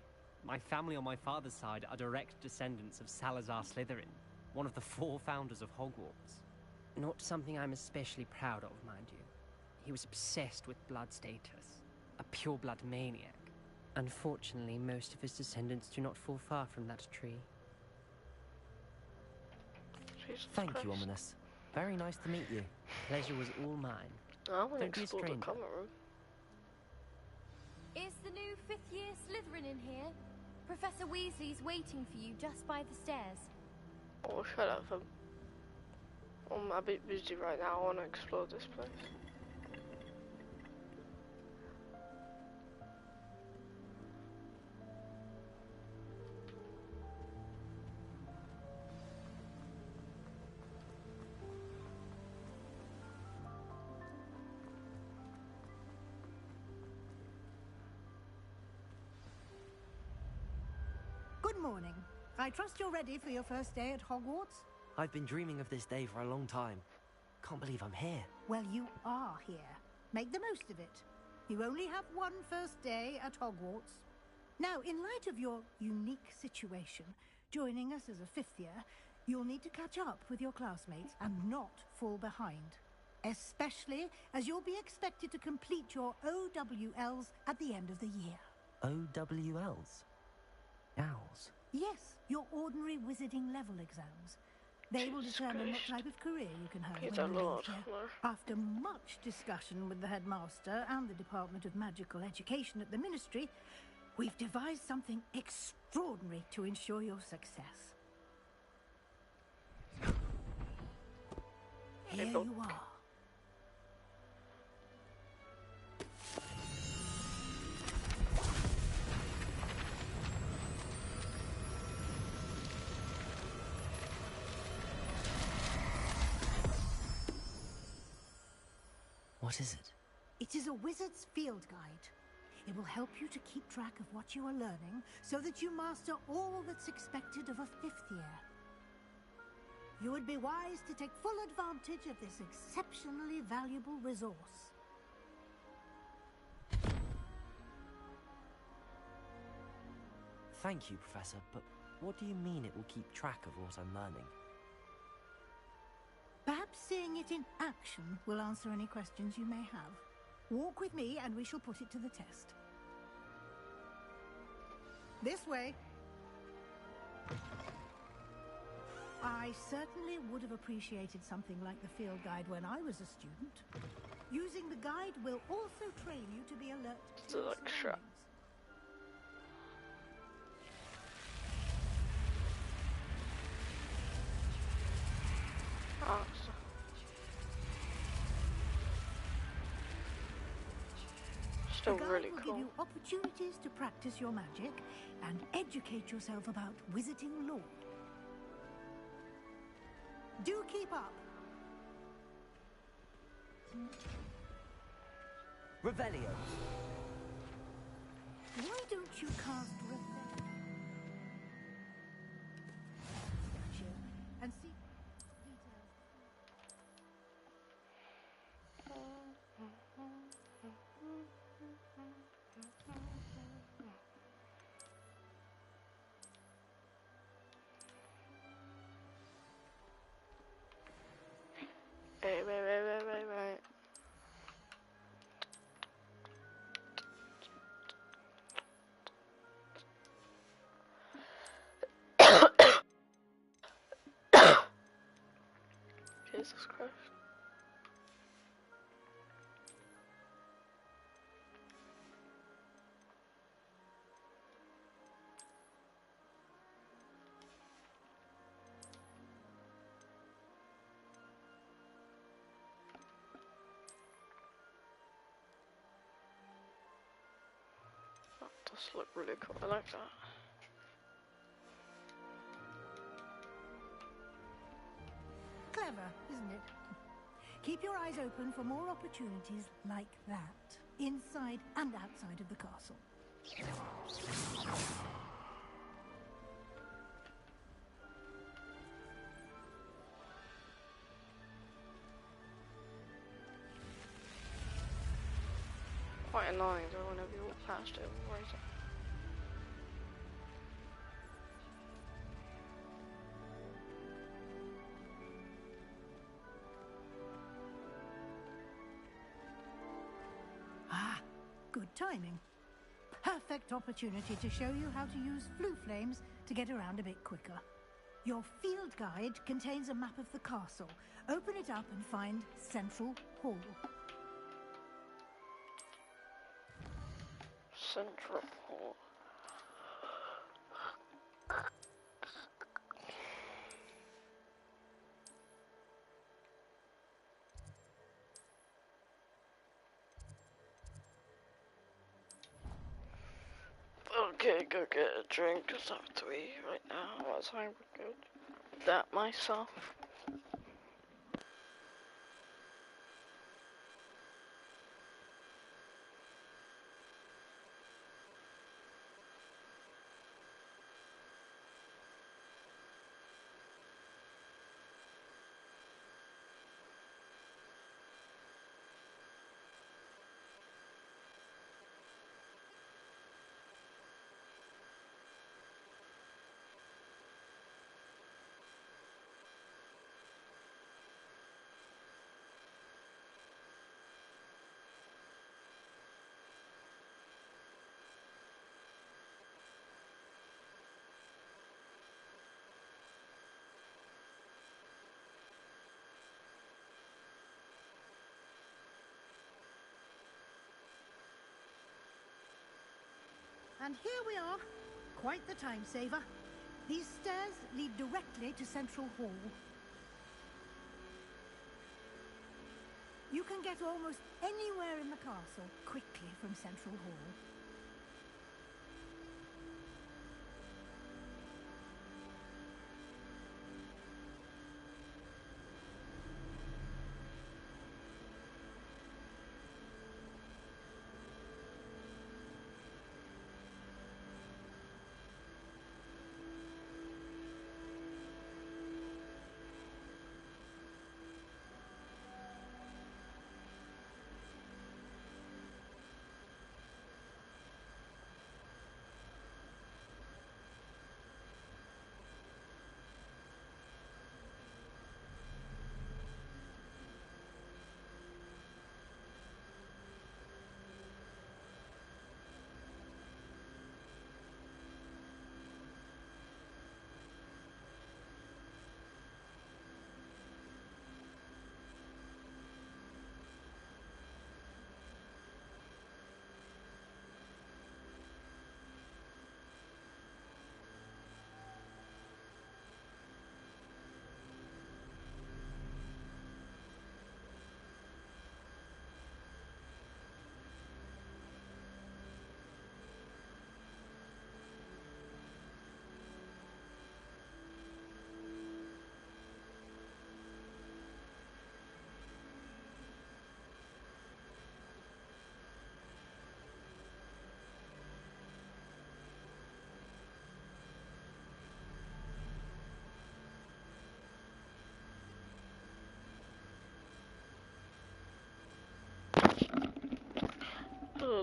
Speaker 15: My family on my father's side are direct descendants of Salazar Slytherin, one of the 4 founders of Hogwarts. Not something I'm especially proud of, mind you. He was obsessed with blood status, a pure-blood maniac. Unfortunately, most of his descendants do not fall far from that tree.
Speaker 1: Jesus
Speaker 3: Thank
Speaker 1: Christ.
Speaker 3: you, Ominous. Very nice to meet you.
Speaker 15: Pleasure was all mine.
Speaker 1: I want to
Speaker 15: Don't be a
Speaker 1: explore the
Speaker 15: stranger.
Speaker 1: common room.
Speaker 14: Is the new 5th year Slytherin in here? Professor Weasley's waiting for you just by the stairs.
Speaker 1: Oh, shut up. I'm a bit busy right now. I want to explore this place.
Speaker 9: Good morning. I trust you're ready for your first day at Hogwarts?
Speaker 3: I've been dreaming of this day for a long time. Can't believe I'm here.
Speaker 9: Well, you are here. Make the most of it. You only have one first day at Hogwarts. Now, in light of your unique situation, joining us as a 5th year, you'll need to catch up with your classmates and not fall behind. Especially as you'll be expected to complete your OWLs at the end of the year.
Speaker 3: OWLs? Owls?
Speaker 9: Yes, your ordinary wizarding level exams. They will determine what type of career you can have
Speaker 1: He's
Speaker 9: when
Speaker 1: a
Speaker 9: you leave
Speaker 1: lord.
Speaker 9: here. After much discussion with the headmaster and the Department of Magical Education at the Ministry, we've devised something extraordinary to ensure your success. Here you are.
Speaker 3: What is it?
Speaker 9: It is a wizard's field guide. It will help you to keep track of what you are learning so that you master all that's expected of a 5th year. You would be wise to take full advantage of this exceptionally valuable resource.
Speaker 3: Thank you, Professor, but what do you mean it will keep track of what I'm learning?
Speaker 9: Perhaps seeing it in action will answer any questions you may have. Walk with me and we shall put it to the test. This way. I certainly would have appreciated something like the field guide when I was a student. Using the guide will also train you to be alert to your surroundings.
Speaker 1: Still
Speaker 9: the guide
Speaker 1: really
Speaker 9: will
Speaker 1: cool.
Speaker 9: give you opportunities to practice your magic and educate yourself about wizarding lore. Do keep up.
Speaker 3: Revelio.
Speaker 9: Why don't you cast Revelio? Gotcha. And see details.
Speaker 1: Wait. Jesus Christ. That does look really cool. I like that.
Speaker 9: Clever, isn't it? Keep your eyes open for more opportunities like that, inside and outside of the castle.
Speaker 1: Quite annoying though whenever you walk past it. Where is it?
Speaker 9: Ah, good timing. Perfect opportunity to show you how to use flue flames to get around a bit quicker. Your field guide contains a map of the castle. Open it up and find Central Hall.
Speaker 1: Central Hall. Okay, go get a drink, cause I have to eat right now. That's how I would go do that myself.
Speaker 9: And here we are. Quite the time saver. These stairs lead directly to Central Hall. You can get almost anywhere in the castle quickly from Central Hall.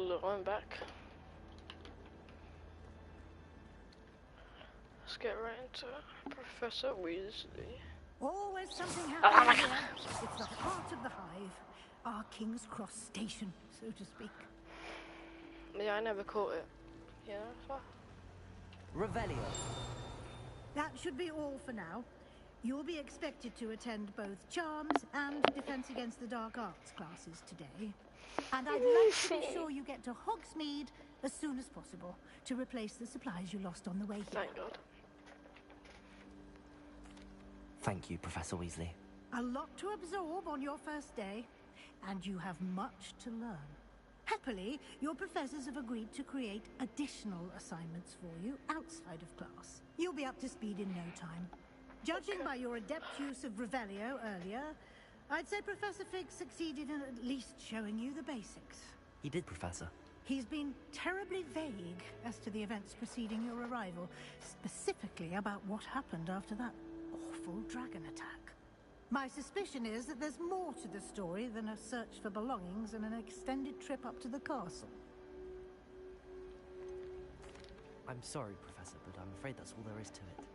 Speaker 1: Hello, I'm back. Let's get right into it. Professor Weasley.
Speaker 9: Always something happening here. It's the heart of the hive. Our King's Cross station, so to speak.
Speaker 1: Yeah, I never caught it. Yeah, so.
Speaker 3: Revelio.
Speaker 9: That should be all for now. You'll be expected to attend both Charms and Defense Against the Dark Arts classes today. And I'd like to be sure you get to Hogsmeade as soon as possible to replace the supplies you lost on the way here.
Speaker 1: Thank God.
Speaker 3: Thank you, Professor Weasley.
Speaker 9: A lot to absorb on your first day, and you have much to learn. Happily, your professors have agreed to create additional assignments for you outside of class. You'll be up to speed in no time. Judging by your adept use of Revelio earlier, I'd say Professor Fig succeeded in at least showing you the basics.
Speaker 3: He did, Professor.
Speaker 9: He's been terribly vague as to the events preceding your arrival, specifically about what happened after that awful dragon attack. My suspicion is that there's more to the story than a search for belongings and an extended trip up to the castle.
Speaker 3: I'm sorry, Professor, but I'm afraid that's all there is to it.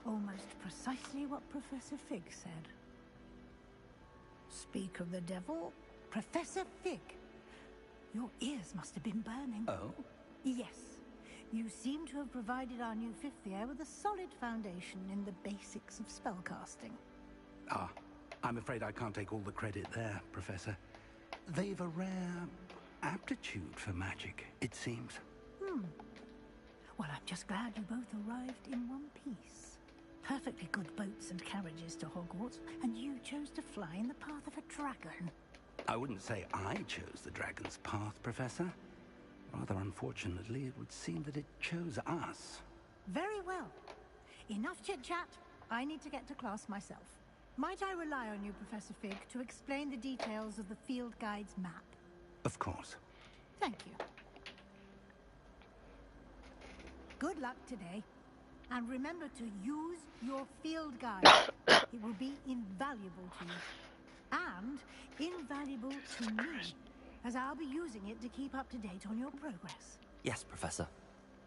Speaker 9: Almost precisely what Professor Fig said. Speak of the devil, Professor Fig. Your ears must have been burning.
Speaker 5: Oh?
Speaker 9: Yes. You seem to have provided our new fifth year with a solid foundation in the basics of spellcasting.
Speaker 5: Ah, I'm afraid I can't take all the credit there, Professor. They've a rare aptitude for magic, it seems.
Speaker 9: Well, I'm just glad you both arrived in one piece. Perfectly good boats and carriages to Hogwarts, and you chose to fly in the path of a dragon.
Speaker 5: I wouldn't say I chose the dragon's path, Professor. Rather unfortunately, it would seem that it chose us.
Speaker 9: Very well. Enough chit-chat. I need to get to class myself. Might I rely on you, Professor Fig, to explain the details of the field guide's map?
Speaker 5: Of course.
Speaker 9: Thank you. Good luck today. And remember to use your field guide. It will be invaluable to you. And invaluable to me, as I'll be using it to keep up to date on your progress.
Speaker 3: Yes, Professor.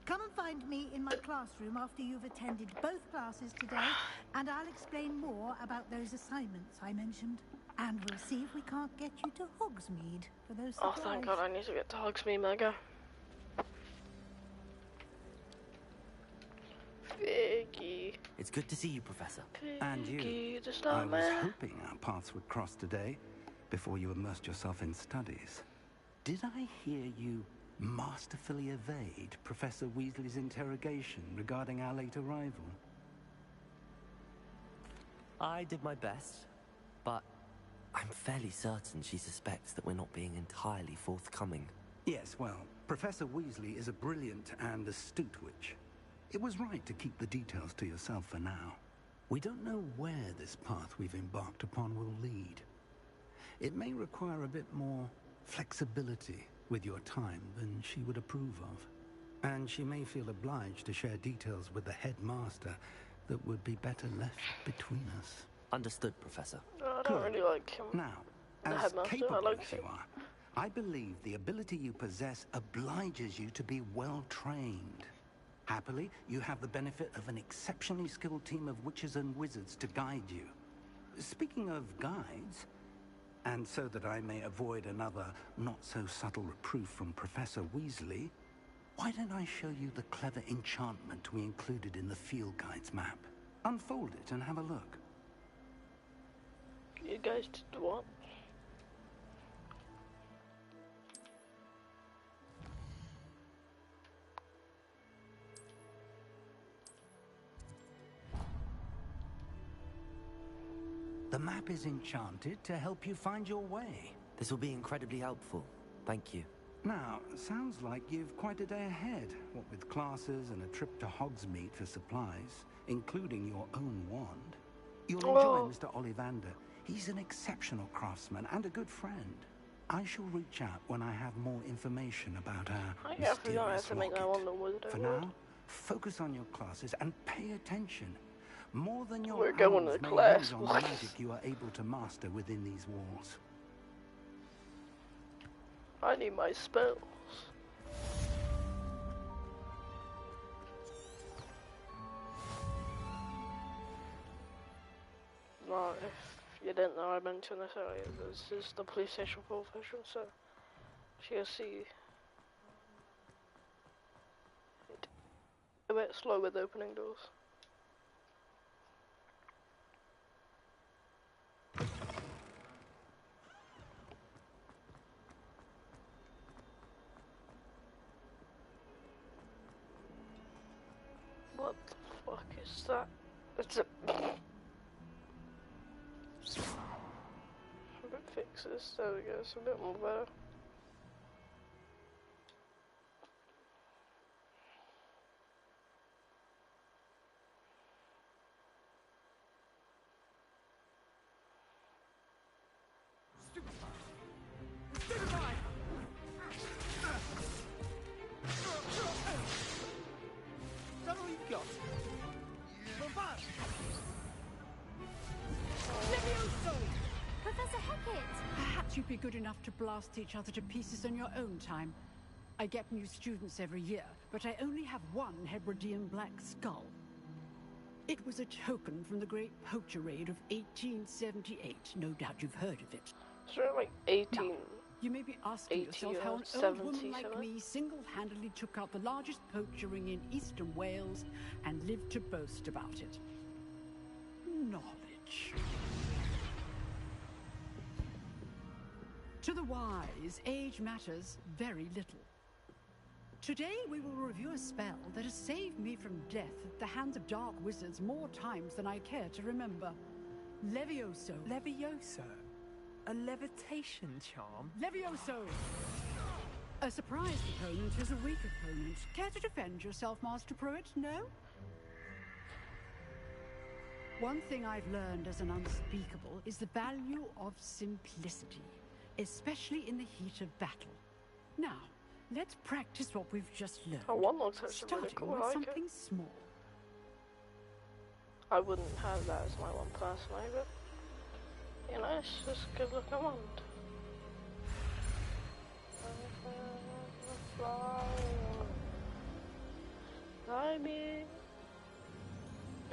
Speaker 9: Come and find me in my classroom after you've attended both classes today, and I'll explain more about those assignments I mentioned. And we'll see if we can't get you to Hogsmeade for those supplies.
Speaker 1: Oh, thank God, I need to get to Hogsmeade, Mega. Figgy.
Speaker 3: It's good to see you, Professor.
Speaker 5: And you.
Speaker 1: Figgy the
Speaker 5: I
Speaker 1: Starman.
Speaker 5: was hoping our paths would cross today, before you immersed yourself in studies. Did I hear you masterfully evade Professor Weasley's interrogation regarding our late arrival?
Speaker 3: I did my best, but I'm fairly certain she suspects that we're not being entirely forthcoming.
Speaker 5: Yes, well, Professor Weasley is a brilliant and astute witch. It was right to keep the details to yourself for now. We don't know where this path we've embarked upon will lead. It may require a bit more flexibility with your time than she would approve of. And she may feel obliged to share details with the headmaster that would be better left between us.
Speaker 3: Understood, Professor.
Speaker 1: I don't really like him.
Speaker 5: Now,
Speaker 1: The
Speaker 5: as
Speaker 1: headmaster,
Speaker 5: capable
Speaker 1: I like
Speaker 5: as you
Speaker 1: him.
Speaker 5: are, I believe the ability you possess obliges you to be well trained. Happily, you have the benefit of an exceptionally skilled team of witches and wizards to guide you. Speaking of guides, and so that I may avoid another not-so-subtle reproof from Professor Weasley, why don't I show you the clever enchantment we included in the field guide's map? Unfold it and have a look.
Speaker 1: You guys did what?
Speaker 5: The map is enchanted to help you find your way.
Speaker 3: This will be incredibly helpful. Thank you.
Speaker 5: Now, sounds like you've quite a day ahead, what with classes and a trip to Hogsmeade for supplies, including your own wand. You'll enjoy Mr. Ollivander. He's an exceptional craftsman and a good friend. I shall reach out when I have more information about our mysterious locket. For now, focus on your classes and pay attention. More than your
Speaker 1: We're going to
Speaker 5: eyes may
Speaker 1: class.
Speaker 5: hinge on the magic you are able to master within these walls.
Speaker 1: I need my spells. Well, if you didn't know, I mentioned this earlier. This is the PlayStation 4 version, so you'll see a bit slow with opening doors. What the fuck is that? It's a bit fixes. There we go. It's a bit more better.
Speaker 16: You'd be good enough to blast each other to pieces on your own time. I get new students every year, but I only have one Hebridean black skull. It was a token from the Great Poacher Raid of 1878. No doubt you've heard of it.
Speaker 1: It's really like 18.
Speaker 16: Now, you may be asking yourself how an old woman like me single-handedly took out the largest poacher ring in eastern Wales and lived to boast about it. Knowledge. To the wise, age matters very little. Today we will review a spell that has saved me from death at the hands of dark wizards more times than I care to remember. Levioso.
Speaker 17: Levioso? A levitation charm?
Speaker 16: Levioso! A surprised opponent is a weak opponent. Care to defend yourself, Master Pruitt? No? One thing I've learned as an unspeakable is the value of simplicity, especially in the heat of battle. Now, let's practice what we've just learned.
Speaker 1: Oh, one looks actually
Speaker 16: starting
Speaker 1: really cool.
Speaker 16: with
Speaker 1: I like
Speaker 16: something
Speaker 1: it.
Speaker 16: small.
Speaker 1: I wouldn't have that as my one personally, but you know, it's just a good looking wand. Fly me.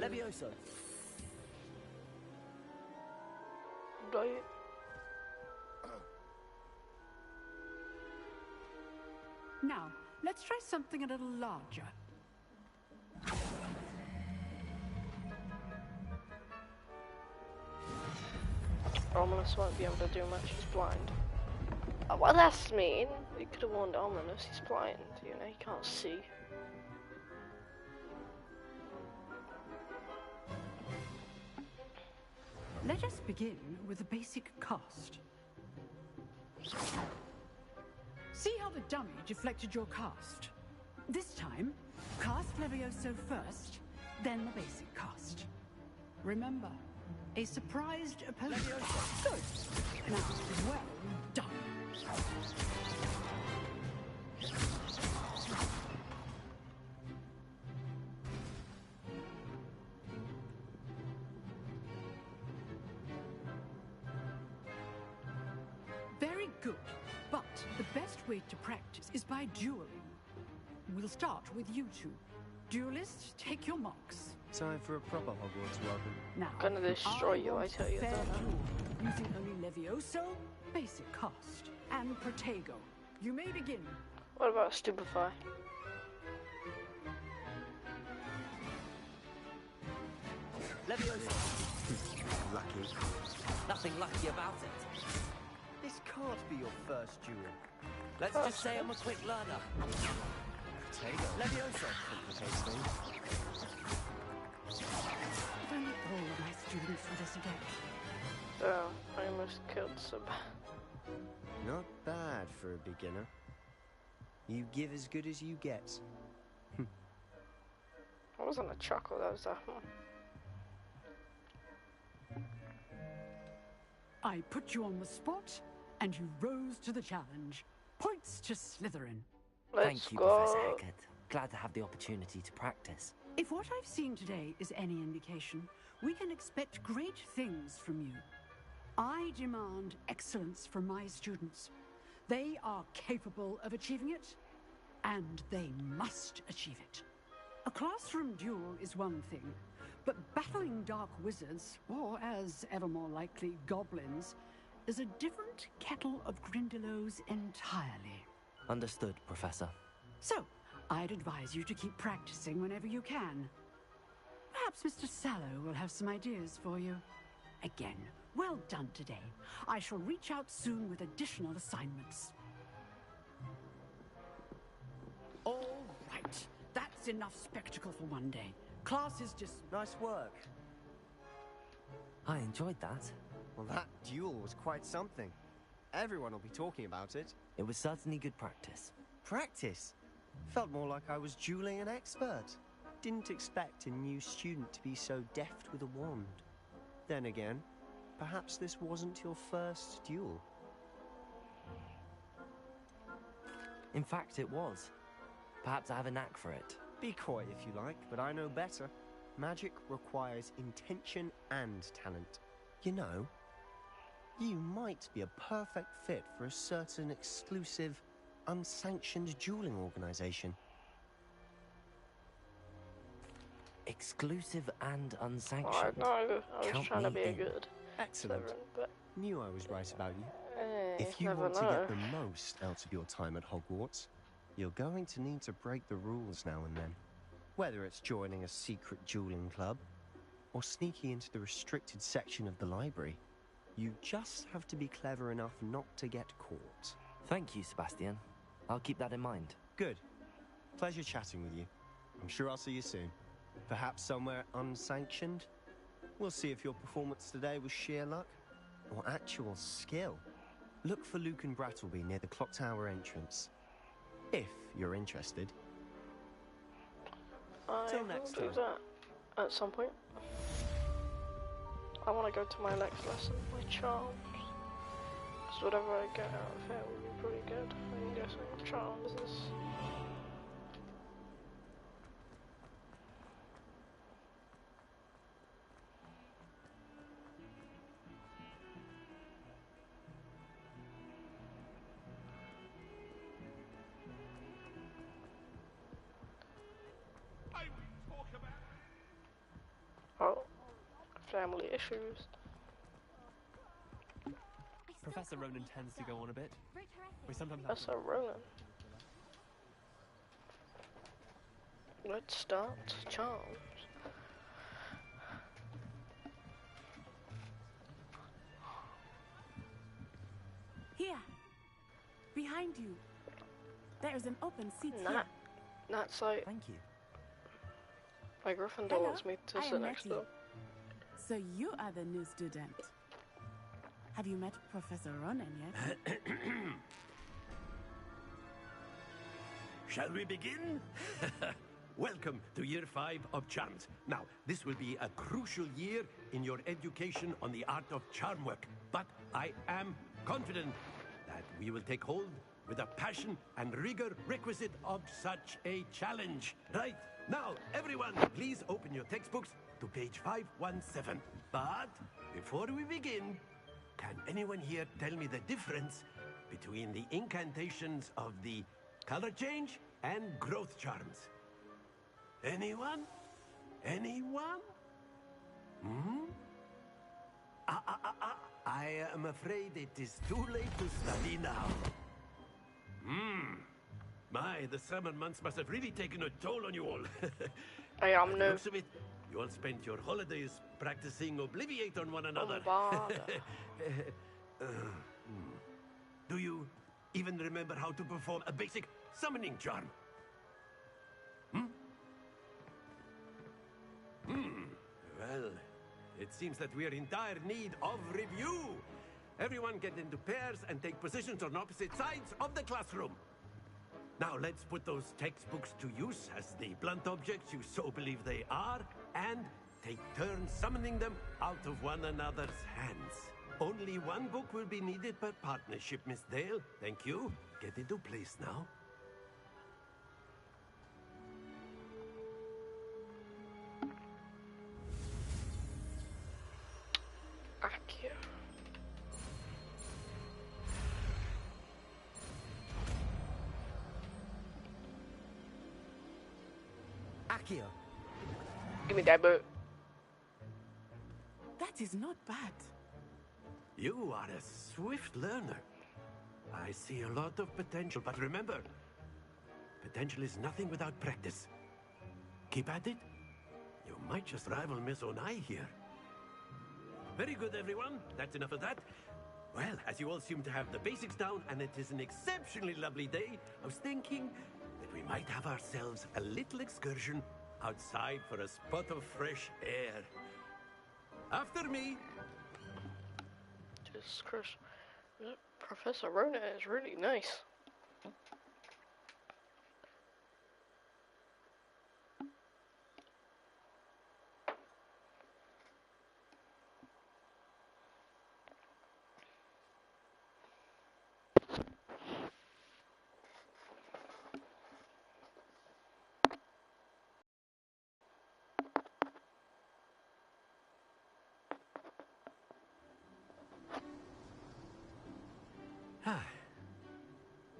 Speaker 12: Levioso.
Speaker 1: Right.
Speaker 16: Now, let's try something a little larger.
Speaker 1: Ominous won't be able to do much, he's blind. Oh, well, that's mean. You could have warned Ominous, he's blind, you know, he can't see.
Speaker 16: Let us begin with the basic cast. See how the dummy deflected your cast? This time, cast Levioso first, then the basic cast. Remember, a surprised opponent. Good. Now, well done. Very good. But the best way to practice is by dueling. We'll start with you two. Duelists, take your marks.
Speaker 12: Time for a proper Hogwarts welcome.
Speaker 16: Now,
Speaker 1: Gonna destroy you, I tell you
Speaker 16: fair
Speaker 1: that.
Speaker 16: duel, using only Levioso, basic cast, and Protego. You may begin.
Speaker 1: What about Stupefy?
Speaker 12: Levioso. Lucky.
Speaker 3: Nothing lucky about it.
Speaker 12: This can't be your first duel.
Speaker 3: Let's just say I'm a quick learner.
Speaker 12: Potato. Levioso. Complicates things.
Speaker 16: If only all of my students were this adept.
Speaker 1: Oh, I almost killed Sub.
Speaker 12: Not bad for a beginner. You give as good as you get.
Speaker 1: That wasn't a chuckle, that was a
Speaker 16: I put you on the spot, and you rose to the challenge. Points to Slytherin.
Speaker 3: Thank you, Professor Hecat. Glad to have the opportunity to practice.
Speaker 16: If what I've seen today is any indication, we can expect great things from you. I demand excellence from my students. They are capable of achieving it, and they must achieve it. A classroom duel is one thing, but battling dark wizards, or as ever more likely, goblins, is a different kettle of Grindylows entirely.
Speaker 3: Understood, Professor.
Speaker 16: So, I'd advise you to keep practicing whenever you can. Perhaps Mr. Sallow will have some ideas for you. Again, well done today. I shall reach out soon with additional assignments. All right. That's enough spectacle for one day. Class is just...
Speaker 12: Nice work.
Speaker 3: I enjoyed that.
Speaker 12: Well, that duel was quite something. Everyone will be talking about it.
Speaker 3: It was certainly good practice.
Speaker 12: Practice? Felt more like I was dueling an expert. Didn't expect a new student to be so deft with a wand. Then again, perhaps this wasn't your first duel.
Speaker 3: In fact, it was. Perhaps I have a knack for it.
Speaker 12: Be coy if you like, but I know better. Magic requires intention and talent. You know, you might be a perfect fit for a certain exclusive, unsanctioned dueling organization.
Speaker 3: Exclusive and
Speaker 1: I
Speaker 3: unsanctioned.
Speaker 1: know, I was
Speaker 3: Count
Speaker 1: trying to
Speaker 3: me
Speaker 1: be a
Speaker 3: in.
Speaker 1: good
Speaker 12: Excellent.
Speaker 1: Slytherin, but
Speaker 12: Knew I was right about you. If
Speaker 1: you
Speaker 12: you want to
Speaker 1: never
Speaker 12: get
Speaker 1: know.
Speaker 12: the most out of your time at Hogwarts, you're going to need to break the rules now and then. Whether it's joining a secret dueling club, or sneaking into the restricted section of the library, you just have to be clever enough not to get caught.
Speaker 3: Thank you, Sebastian. I'll keep that in mind.
Speaker 12: Good. Pleasure chatting with you. I'm sure I'll see you soon. Perhaps somewhere unsanctioned? We'll see if your performance today was sheer luck or actual skill. Look for Luke and Brattleby near the clock tower entrance. If you're interested. Till next
Speaker 1: will
Speaker 12: time.
Speaker 1: do that at some point. I want to go to my next lesson, my charms. Because whatever I get out of here will be pretty good. I'm guessing charms is... Oh, family issues.
Speaker 15: Professor Ronan tends to go on a bit. We sometimes have
Speaker 1: That's a Ronan. Let's start charms.
Speaker 18: Here. Behind you. There is an open seat here.
Speaker 1: Not so.
Speaker 3: Thank you.
Speaker 1: My Gryffindor
Speaker 18: Hello,
Speaker 1: wants me to
Speaker 18: I
Speaker 1: sit
Speaker 18: am
Speaker 1: next to
Speaker 18: Nettie.
Speaker 1: him.
Speaker 18: So you are the new student. Have you met Professor Ronan yet?
Speaker 7: Shall we begin? Welcome to Year 5 of Charms. Now, this will be a crucial year in your education on the art of charm work. But I am confident that we will take hold with the passion and rigor requisite of such a challenge. Right, now, everyone, please open your textbooks to page 517. But before we begin, can anyone here tell me the difference between the incantations of the color change and growth charms? Anyone? Anyone? Hmm? I am afraid it is too late to study now. My, the summer months must have really taken a toll on you all.
Speaker 1: I am
Speaker 7: By the
Speaker 1: new.
Speaker 7: looks of it, you all spent your holidays practicing Obliviate on one another. Do you even remember how to perform a basic summoning charm? Well, it seems that we are in dire need of review. Everyone get into pairs and take positions on opposite sides of the classroom. Now let's put those textbooks to use as the blunt objects you so believe they are, and take turns summoning them out of one another's hands. Only one book will be needed per partnership, Miss Dale. Thank you. Get into place now.
Speaker 12: Accio.
Speaker 1: Give me that boot.
Speaker 18: That is not bad.
Speaker 7: You are a swift learner. I see a lot of potential, but remember, potential is nothing without practice. Keep at it. You might just rival Miss Onai here. Very good, everyone. That's enough of that. Well, as you all seem to have the basics down, and it is an exceptionally lovely day, I was thinking that we might have ourselves a little excursion outside for a spot of fresh air. After me.
Speaker 1: Jesus Christ. Professor Rona is really nice.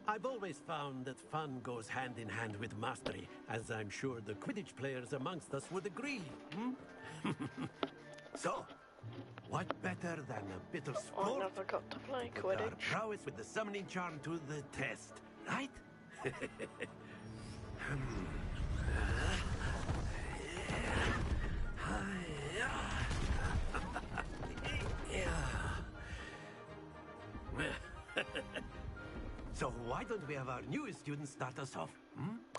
Speaker 7: I've always found that fun goes hand in hand with mastery, as I'm sure the Quidditch players amongst us would agree. So, what better than a bit of sport?
Speaker 1: I never got to play
Speaker 7: Put our
Speaker 1: Quidditch.
Speaker 7: prowess with the summoning charm to the test, right? So why don't we have our newest student start us off?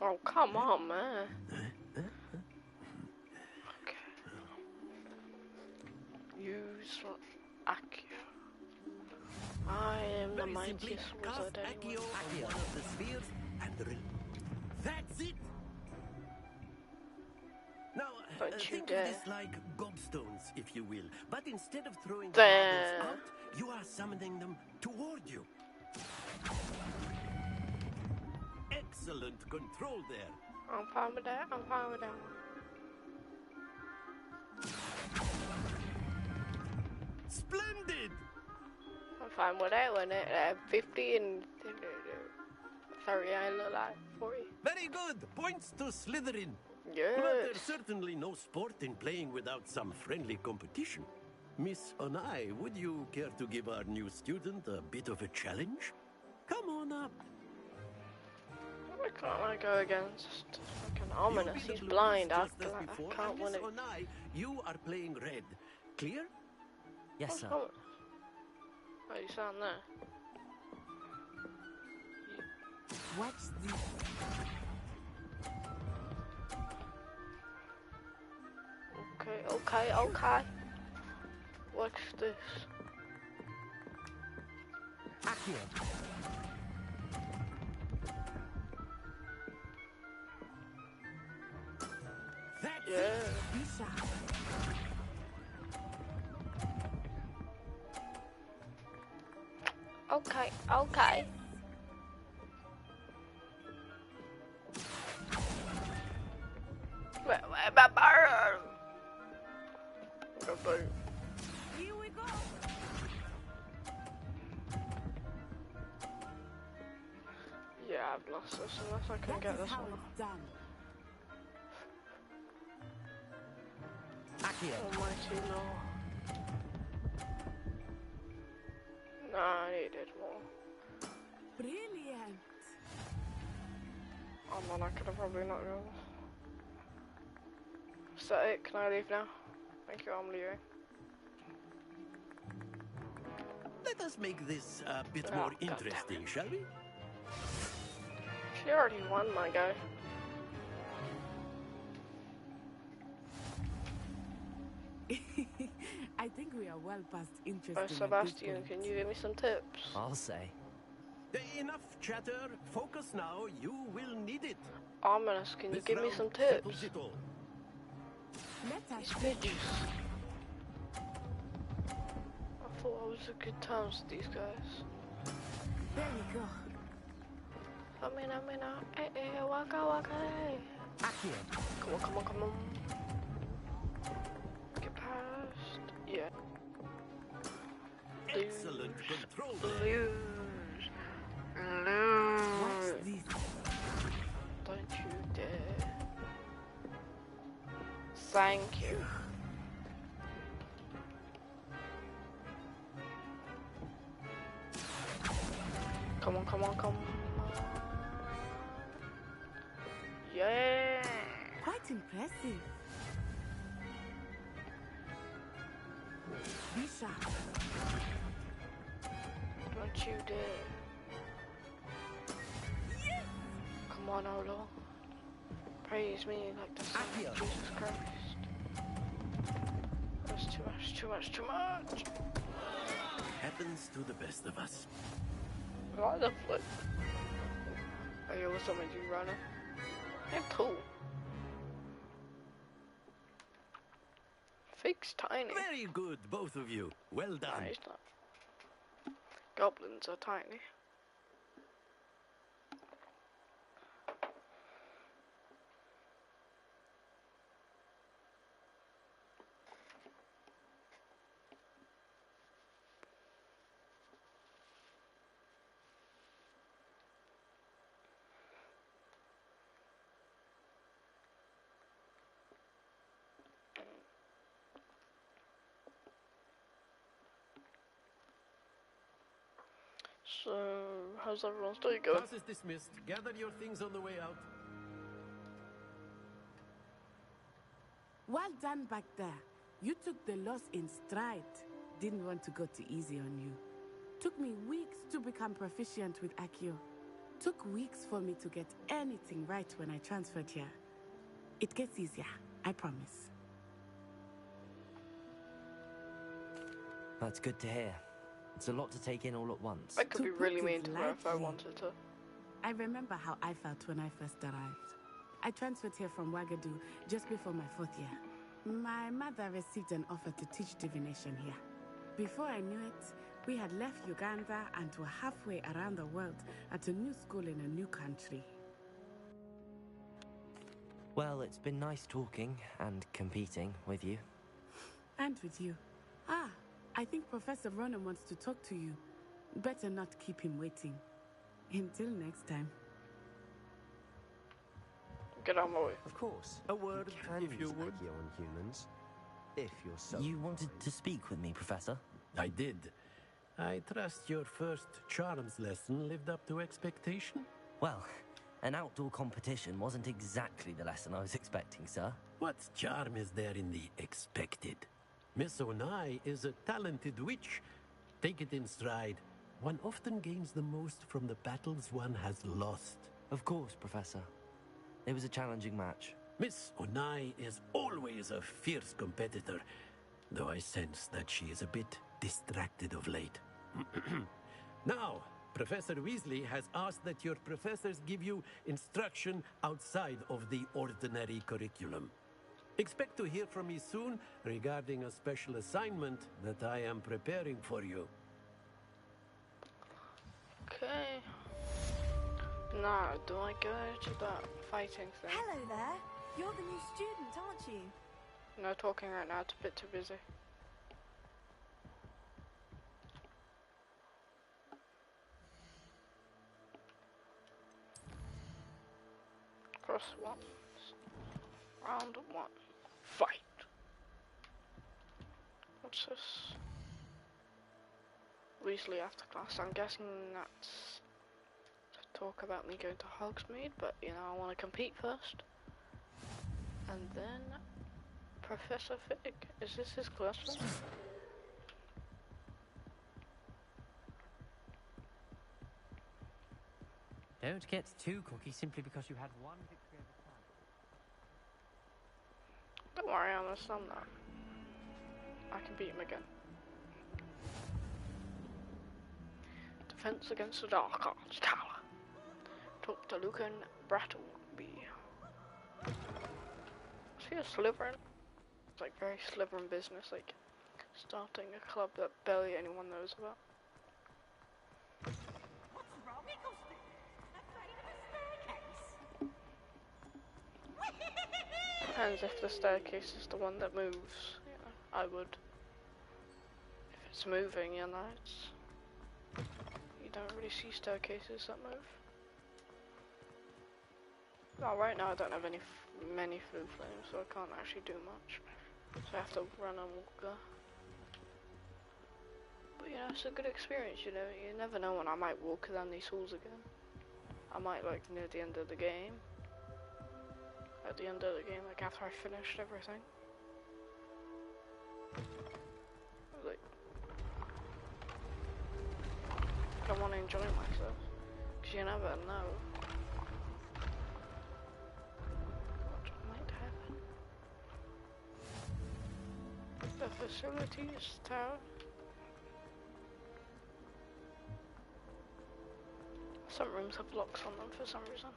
Speaker 1: Oh, come on, man. Okay. Use Accio. I am the mightiest wizard anyway.
Speaker 7: Accio on one of the spheres and that's it! Now, think of this like gobstones, if you will. But instead of throwing the marbles out, you are summoning them toward you. Excellent control there.
Speaker 1: I'm fine with that. I'm fine with that.
Speaker 7: Splendid!
Speaker 1: I'm fine with that one. 50 and 30, I look like 40.
Speaker 7: Very good. Points to Slytherin.
Speaker 1: Yes.
Speaker 7: But there's certainly no sport in playing without some friendly competition. Miss Onai, would you care to give our new student a bit of a challenge? Come on up.
Speaker 1: Why can't I go against fucking ominous? He's blind. I can't win it.
Speaker 7: Onai, you are playing red. Clear?
Speaker 3: Yes, sir.
Speaker 1: Oh, you sound there.
Speaker 18: What's this?
Speaker 1: Okay. What's this?
Speaker 12: Accio.
Speaker 1: Yeah. Okay. Where my bird?
Speaker 18: Here we go.
Speaker 1: Yeah, I've lost this unless I can get this one.
Speaker 18: Done.
Speaker 12: Accio.
Speaker 1: Almighty Lord. Nah, I needed more.
Speaker 18: Brilliant.
Speaker 1: Oh man, I could have probably not gone. Is that it? Can I leave now? Thank you, I'm leaving.
Speaker 7: Let us make this a bit more interesting, shall we?
Speaker 1: She already won, my guy.
Speaker 18: I think we are well past interesting.
Speaker 1: Oh, Sebastian, can you give me some tips?
Speaker 3: I'll say.
Speaker 7: Enough chatter. Focus now. You will need it.
Speaker 1: Ominous, can you
Speaker 7: This
Speaker 1: give me
Speaker 7: round
Speaker 1: some tips?
Speaker 7: settles it all.
Speaker 18: Let us
Speaker 1: These bitches. I thought I was a good times with these guys.
Speaker 18: There we go.
Speaker 1: Waka.
Speaker 12: Accio.
Speaker 1: Come on. Get past. Yeah.
Speaker 7: Excellent control there.
Speaker 1: Lose.
Speaker 18: What's this?
Speaker 1: Don't you dare. Thank you. Come on, come on, come on. Yeah.
Speaker 18: Quite impressive. Be sharp.
Speaker 1: Don't you dare.
Speaker 18: Yes!
Speaker 1: Come on, oh Lord. Praise me like the Son of Jesus Christ. That's too much, too much, too much.
Speaker 7: Happens to the best of us.
Speaker 1: I like the flip. Are you also making you runner? They're cool. Fig's tiny.
Speaker 7: Very good, both of you. Well done.
Speaker 1: No, he's not. Goblins are tiny. So, how's everyone's day going?
Speaker 7: Class is dismissed. Gather your things on the way out.
Speaker 18: Well done back there. You took the loss in stride. Didn't want to go too easy on you. Took me weeks to become proficient with Accio. Took weeks for me to get anything right when I transferred here. It gets easier, I promise.
Speaker 3: That's good to hear. It's a lot to take in all at once.
Speaker 1: I could be
Speaker 18: To
Speaker 1: really
Speaker 18: put
Speaker 1: mean
Speaker 18: it
Speaker 1: to her if I
Speaker 18: lightly,
Speaker 1: wanted to.
Speaker 18: I remember how I felt when I first arrived. I transferred here from Wagadu just before my 4th year. My mother received an offer to teach divination here. Before I knew it, we had left Uganda and were halfway around the world at a new school in a new country.
Speaker 3: Well, it's been nice talking and competing with you.
Speaker 18: And with you. Ah, I think Professor Ronan wants to talk to you. Better not keep him waiting. Until next time.
Speaker 1: Get out of my way.
Speaker 12: Of course. A word, if you would. On humans, if you're so.
Speaker 3: You wanted to speak with me, Professor?
Speaker 7: I did. I trust your first charms lesson lived up to expectation?
Speaker 3: Well, an outdoor competition wasn't exactly the lesson I was expecting, sir.
Speaker 7: What charm is there in the expected? Miss Onai is a talented witch. Take it in stride. One often gains the most from the battles one has lost.
Speaker 3: Of course, Professor. It was a challenging match.
Speaker 7: Miss Onai is always a fierce competitor, though I sense that she is a bit distracted of late. Now, Professor Weasley has asked that your professors give you instruction outside of the ordinary curriculum. Expect to hear from me soon regarding a special assignment that I am preparing for you.
Speaker 1: Okay. Now, do I go to that fighting thing?
Speaker 14: Hello there. You're the new student, aren't you?
Speaker 1: No talking right now, it's a bit too busy. Cross once. Round 1. Fight. What's this? Weasley after class. I'm guessing that's to talk about me going to Hogsmeade, but you know, I want to compete first. And then Professor Fig. Is this his classroom?
Speaker 15: Don't get too cocky simply because you had one victory over time.
Speaker 1: Don't worry, I'm gonna sum that. I can beat him again. Defense against the Dark Arts Tower. Talk to Lucan Brattleby. Is he a Slytherin? It's like very Slytherin business, like starting a club that barely anyone knows about. Depends if the staircase is the one that moves. Yeah, I would. If it's moving, you know, you don't really see staircases that move. Oh, right now I don't have many food flames, so I can't actually do much. So I have to run and walk. But you know, it's a good experience, you know. You never know when I might walk down these halls again. I might, like, near the end of the game. At the end of the game, like, after I finished everything. Like, I want to enjoy myself. Because you never know what might happen. The facilities tower. Some rooms have locks on them for some reason.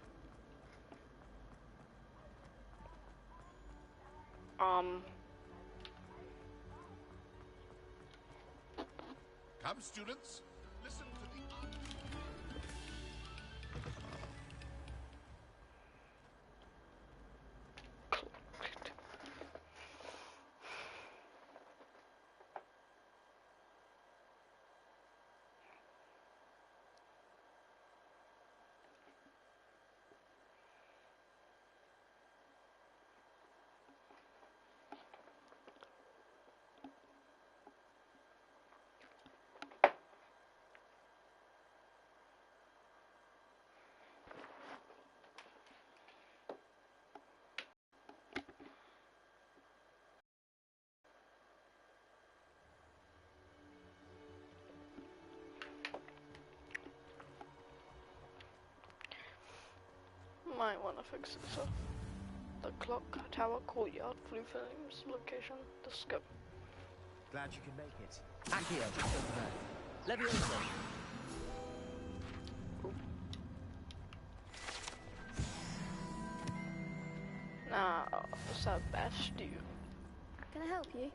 Speaker 19: Come, students. Listen to the...
Speaker 1: Might want to fix this up. The clock tower courtyard, blue flames, location, the scope.
Speaker 3: Glad you could make it. Accio, over there. Levioso.
Speaker 1: Now, Sebastian.
Speaker 14: Can I help you?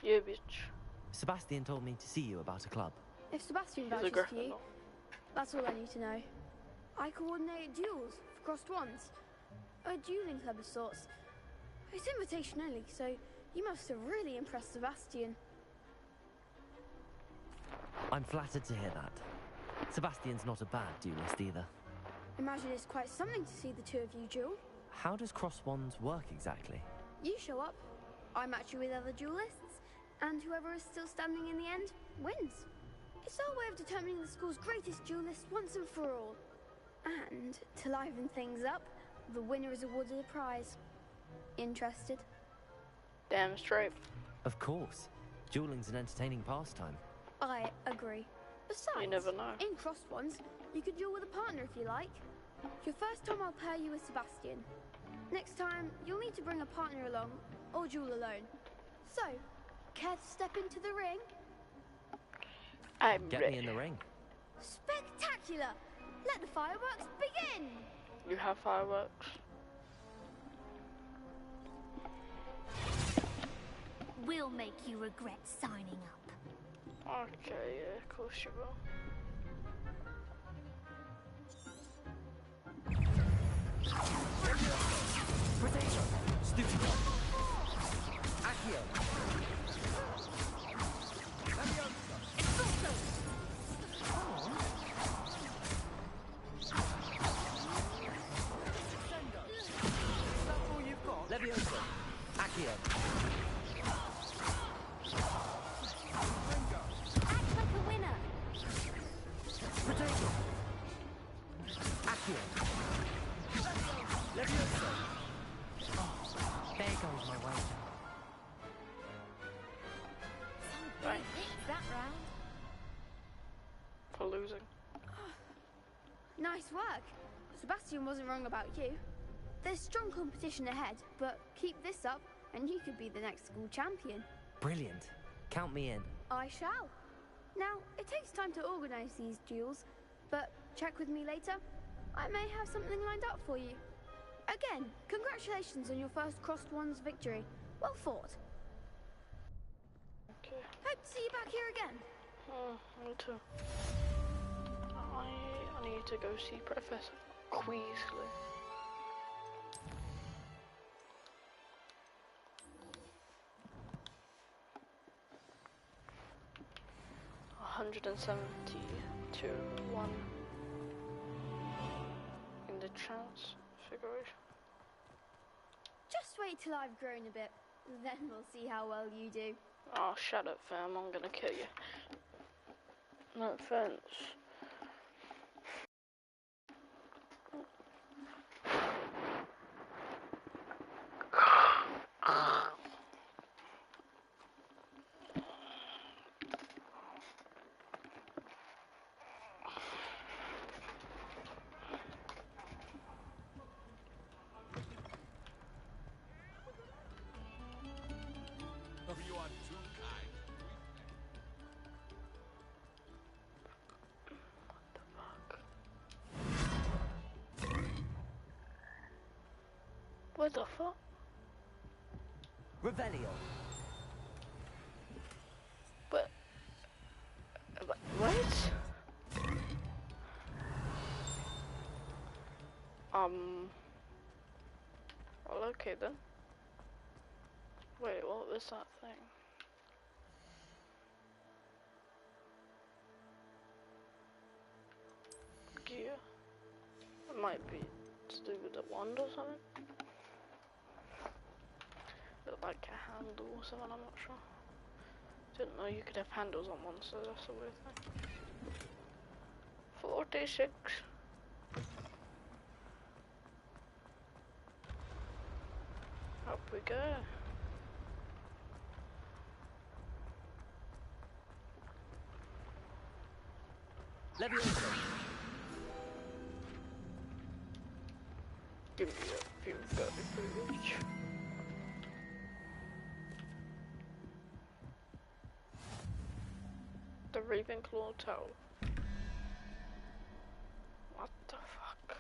Speaker 1: Yeah, bitch.
Speaker 3: Sebastian told me to see you about a club.
Speaker 14: If Sebastian
Speaker 1: He's a
Speaker 14: vouches for you,
Speaker 1: Gryffindor.
Speaker 14: that's all I need to know. I coordinate duels for crossed ones. A dueling club of sorts. It's invitation only, so you must have really impressed Sebastian.
Speaker 3: I'm flattered to hear that. Sebastian's not a bad duelist either.
Speaker 14: Imagine it's quite something to see the two of you duel.
Speaker 3: How does cross wands work exactly?
Speaker 14: You show up, I match you with other duelists, and whoever is still standing in the end wins. It's our way of determining the school's greatest duelist once and for all. And to liven things up, the winner is awarded a prize. Interested?
Speaker 1: Damn straight.
Speaker 3: Of course. Dueling's an entertaining pastime.
Speaker 14: I agree. Besides,
Speaker 1: You never know.
Speaker 14: in crossed ones, you could duel with a partner if you like. Your first time I'll pair you with Sebastian. Next time, you'll need to bring a partner along, or duel alone. So, care to step into the ring?
Speaker 1: I'm
Speaker 3: Get
Speaker 1: ready.
Speaker 3: me in the ring.
Speaker 14: Spectacular! Let the fireworks begin!
Speaker 1: You have fireworks.
Speaker 20: We'll make you regret signing up.
Speaker 1: Okay, yeah, of course you will.
Speaker 3: Potato. Stupid. Accio. Levioso. Accio.
Speaker 20: Act like a winner.
Speaker 3: Potato. Accio. Levioso. Oh, there goes my wager.
Speaker 1: Right.
Speaker 14: That round.
Speaker 1: For losing.
Speaker 14: Nice work. Sebastian wasn't wrong about you. There's strong competition ahead, but keep this up and you could be the next school champion.
Speaker 3: Brilliant. Count me in.
Speaker 14: I shall. Now, it takes time to organise these duels, but check with me later. I may have something lined up for you. Again, congratulations on your first crossed ones victory. Well fought.
Speaker 1: Okay.
Speaker 14: Hope to see you back here again.
Speaker 1: Me too. I need to go see Professor Weasley. $170 to 1 in the chance. transfiguration.
Speaker 14: Just wait till I've grown a bit, then we'll see how well you do.
Speaker 1: Oh, shut up, fam. I'm gonna kill you. No offense.
Speaker 19: You are too kind.
Speaker 1: What the fuck?
Speaker 3: Revelio.
Speaker 1: But what? Well, okay then. Wait, what was that thing? Gear? It might be to do with the wand or something. Look like a handle or something, I'm not sure. Didn't know you could have handles on one, so that's a weird thing. 46. Up we go.
Speaker 3: Leviosa.
Speaker 1: Give me a few privilege. The Ravenclaw Tower. What the fuck?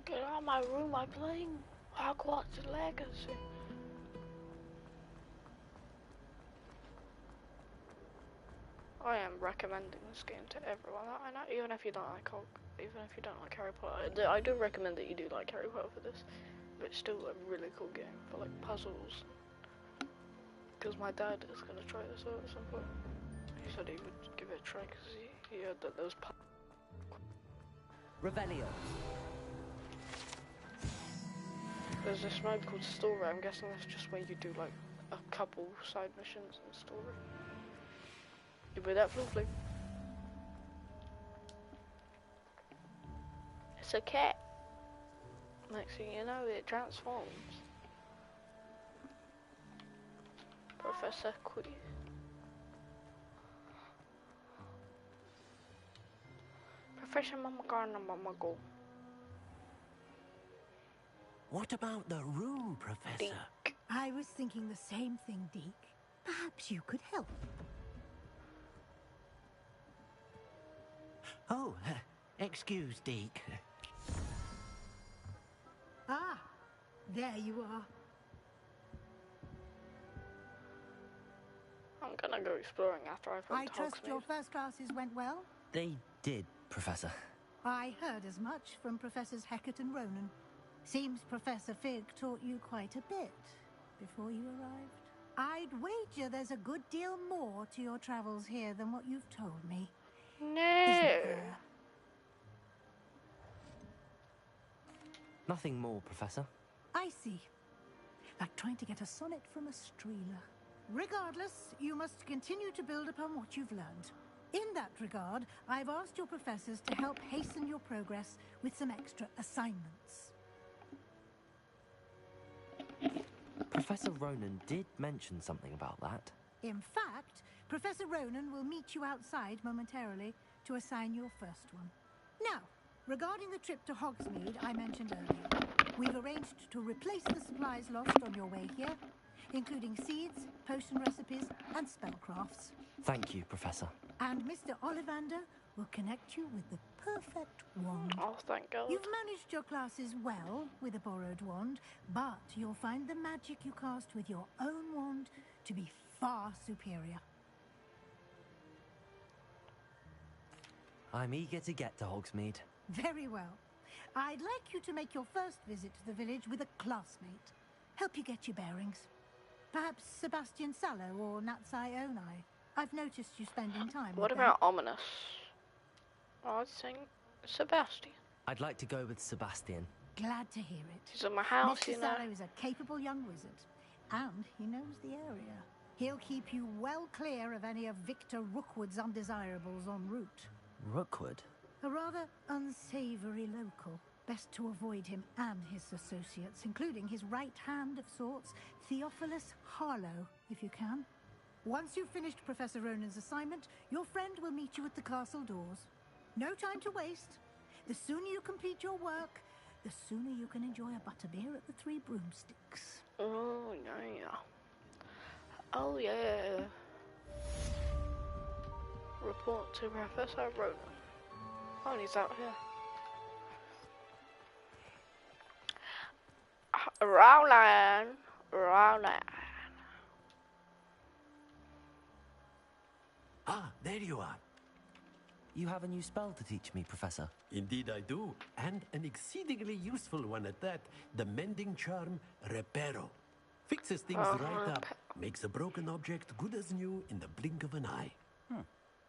Speaker 1: Get out of my room, I'm playing Hogwarts Legacy. I am recommending this game to everyone. I know, even if you don't like Harry Potter. I do recommend that you do like Harry Potter for this, but it's still a really cool game for like puzzles. Because my dad is gonna try this out at some point. He said he would give it a try because he heard that there was
Speaker 3: Revelio.
Speaker 1: There's this mode called Story. I'm guessing that's just where you do like a couple side missions in Story. You with that, Fluffy? It's a cat. Next thing you know, it transforms. Professor Quiz. Professor Mamago.
Speaker 10: What about the room, Professor?
Speaker 1: Deke.
Speaker 9: I was thinking the same thing, Deke. Perhaps you could help.
Speaker 10: Oh, excuse, Deke.
Speaker 9: Ah, there you are.
Speaker 1: I'm gonna go exploring after I've
Speaker 9: I trust your first classes went well?
Speaker 3: They did, Professor.
Speaker 9: I heard as much from Professors Hecat and Ronan. Seems Professor Fig taught you quite a bit before you arrived. I'd wager there's a good deal more to your travels here than what you've told me.
Speaker 1: No.
Speaker 9: Isn't there?
Speaker 3: Nothing more, Professor.
Speaker 9: I see. Like trying to get a sonnet from a streeler. Regardless, you must continue to build upon what you've learned. In that regard, I've asked your professors to help hasten your progress with some extra assignments.
Speaker 3: Professor Ronan did mention something about that.
Speaker 9: In fact, Professor Ronan will meet you outside momentarily to assign your first one. Now, regarding the trip to Hogsmeade I mentioned earlier, we've arranged to replace the supplies lost on your way here, including seeds, potion recipes, and spellcrafts.
Speaker 3: Thank you, Professor.
Speaker 9: And Mr. Ollivander will connect you with the perfect wand.
Speaker 1: Oh, thank God.
Speaker 9: You've managed your classes well with a borrowed wand, but you'll find the magic you cast with your own wand to be far superior.
Speaker 3: I'm eager to get to Hogsmeade.
Speaker 9: Very well. I'd like you to make your first visit to the village with a classmate. Help you get your bearings. Perhaps Sebastian Sallow or Natsai Onai. I've noticed you spending time
Speaker 1: What
Speaker 9: with
Speaker 1: about Ominous? I'd think Sebastian.
Speaker 3: I'd like to go with Sebastian.
Speaker 9: Glad to hear it.
Speaker 1: He's at my house,
Speaker 9: Mr.
Speaker 1: you know.
Speaker 9: Sallow is a capable young wizard, and he knows the area. He'll keep you well clear of any of Victor Rookwood's undesirables en route.
Speaker 3: Rookwood?
Speaker 9: A rather unsavory local. Best to avoid him and his associates, including his right hand of sorts, Theophilus Harlow, if you can. Once you've finished Professor Ronan's assignment, your friend will meet you at the castle doors. No time to waste. The sooner you complete your work, the sooner you can enjoy a butterbeer at the Three Broomsticks.
Speaker 1: Oh, yeah. Oh, yeah. Report to Professor Ronan. Oh, he's out here. Roland.
Speaker 7: Ah, there you are.
Speaker 3: You have a new spell to teach me, Professor.
Speaker 7: Indeed I do, and an exceedingly useful one at that. The mending charm, Reparo. Fixes things right up, makes a broken object good as new in the blink of an eye.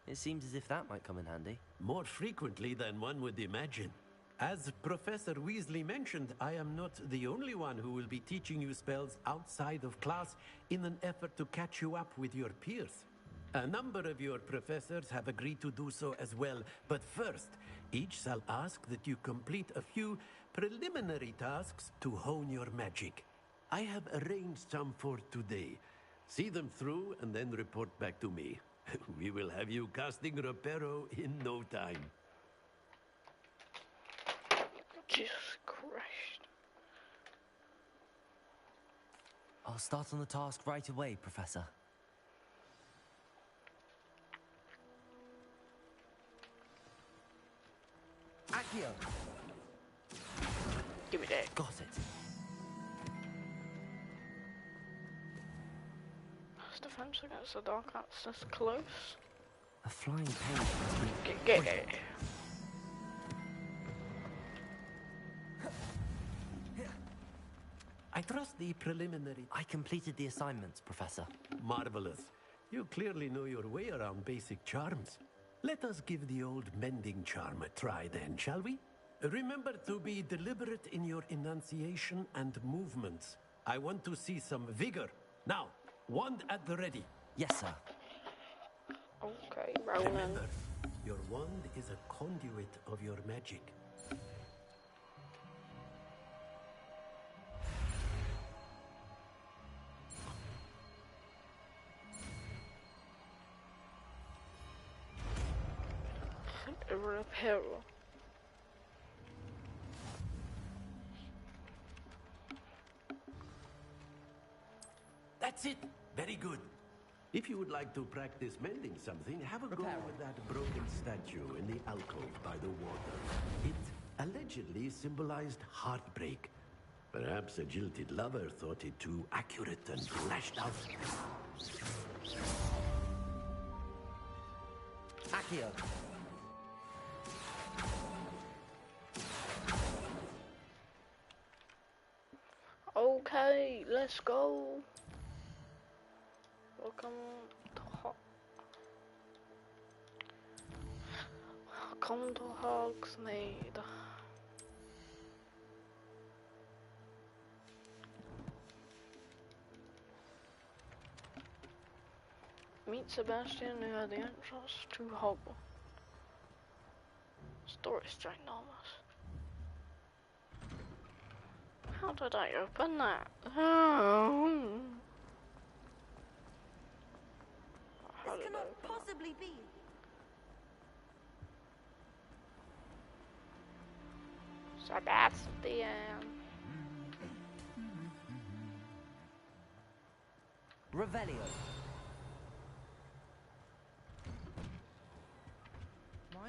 Speaker 3: It seems as if that might come in handy.
Speaker 7: More frequently than one would imagine. As Professor Weasley mentioned, I am not the only one who will be teaching you spells outside of class in an effort to catch you up with your peers. A number of your professors have agreed to do so as well, but first, each shall ask that you complete a few preliminary tasks to hone your magic. I have arranged some for today. See them through and then report back to me. We will have you casting Reparo in no time.
Speaker 1: Jesus Christ.
Speaker 3: I'll start on the task right away, Professor. Accio!
Speaker 1: Give me that.
Speaker 3: Got it.
Speaker 1: Defense against the dark arts this close.
Speaker 3: A flying page.
Speaker 1: Get it.
Speaker 7: I trust the preliminary...
Speaker 3: I completed the assignments, Professor.
Speaker 7: Marvelous. You clearly know your way around basic charms. Let us give the old mending charm a try then, shall we? Remember to be deliberate in your enunciation and movements. I want to see some vigor. Now, wand at the ready.
Speaker 3: Yes, sir.
Speaker 1: Okay, Ronan.
Speaker 7: Remember, your wand is a conduit of your magic.
Speaker 1: Reparo.
Speaker 7: That's it. Very good. If you would like to practice mending something, have a go with that broken statue in the alcove by the water. It allegedly symbolized heartbreak. Perhaps a jilted lover thought it too accurate and lashed out.
Speaker 3: Accio!
Speaker 1: Okay, let's go. Welcome to Hogsmeade. Meet Sebastian near the entrance to Hogwarts. Store is ginormous. How did I open that? Oh.
Speaker 21: This cannot possibly be.
Speaker 1: Sebastian.
Speaker 3: Revelio.
Speaker 17: My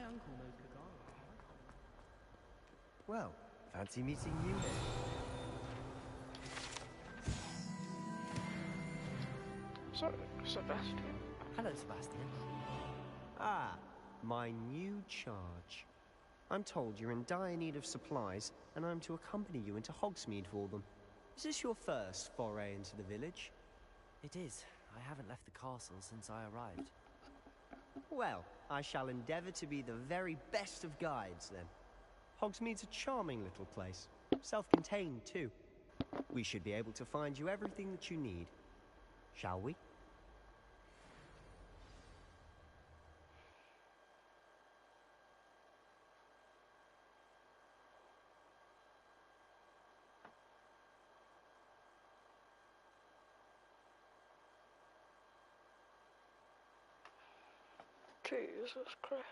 Speaker 12: Well, fancy meeting you here.
Speaker 1: So, Sebastian.
Speaker 3: Hello, Sebastian.
Speaker 12: Ah, my new charge. I'm told you're in dire need of supplies, and I'm to accompany you into Hogsmeade for them. Is this your first foray into the village?
Speaker 3: It is. I haven't left the castle since I arrived.
Speaker 12: Well, I shall endeavour to be the very best of guides, then. Hogsmeade's a charming little place. Self-contained, too. We should be able to find you everything that you need. Shall we?
Speaker 1: Jesus Christ.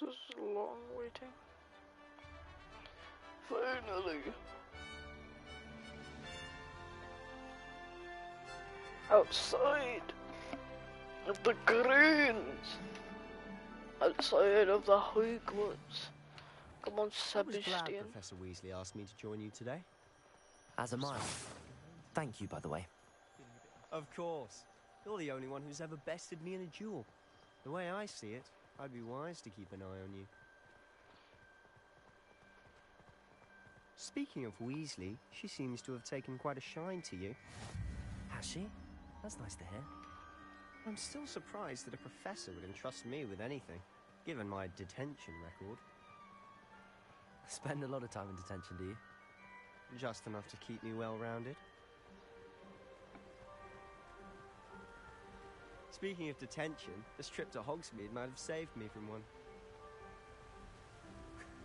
Speaker 1: This is long waiting. Finally! Outside of the greens! Outside of the Hogwarts. Come on,
Speaker 12: I was glad
Speaker 1: Sebastian.
Speaker 12: Professor Weasley asked me to join you today.
Speaker 3: As am I. Thank you, by the way.
Speaker 12: Of course. You're the only one who's ever bested me in a duel. The way I see it, I'd be wise to keep an eye on you. Speaking of Weasley, she seems to have taken quite a shine to you.
Speaker 3: Has she? That's nice to hear.
Speaker 12: I'm still surprised that a professor would entrust me with anything, given my detention record.
Speaker 3: Spend a lot of time in detention, do you?
Speaker 12: Just enough to keep me well-rounded. Speaking of detention, this trip to Hogsmeade might have saved me from one.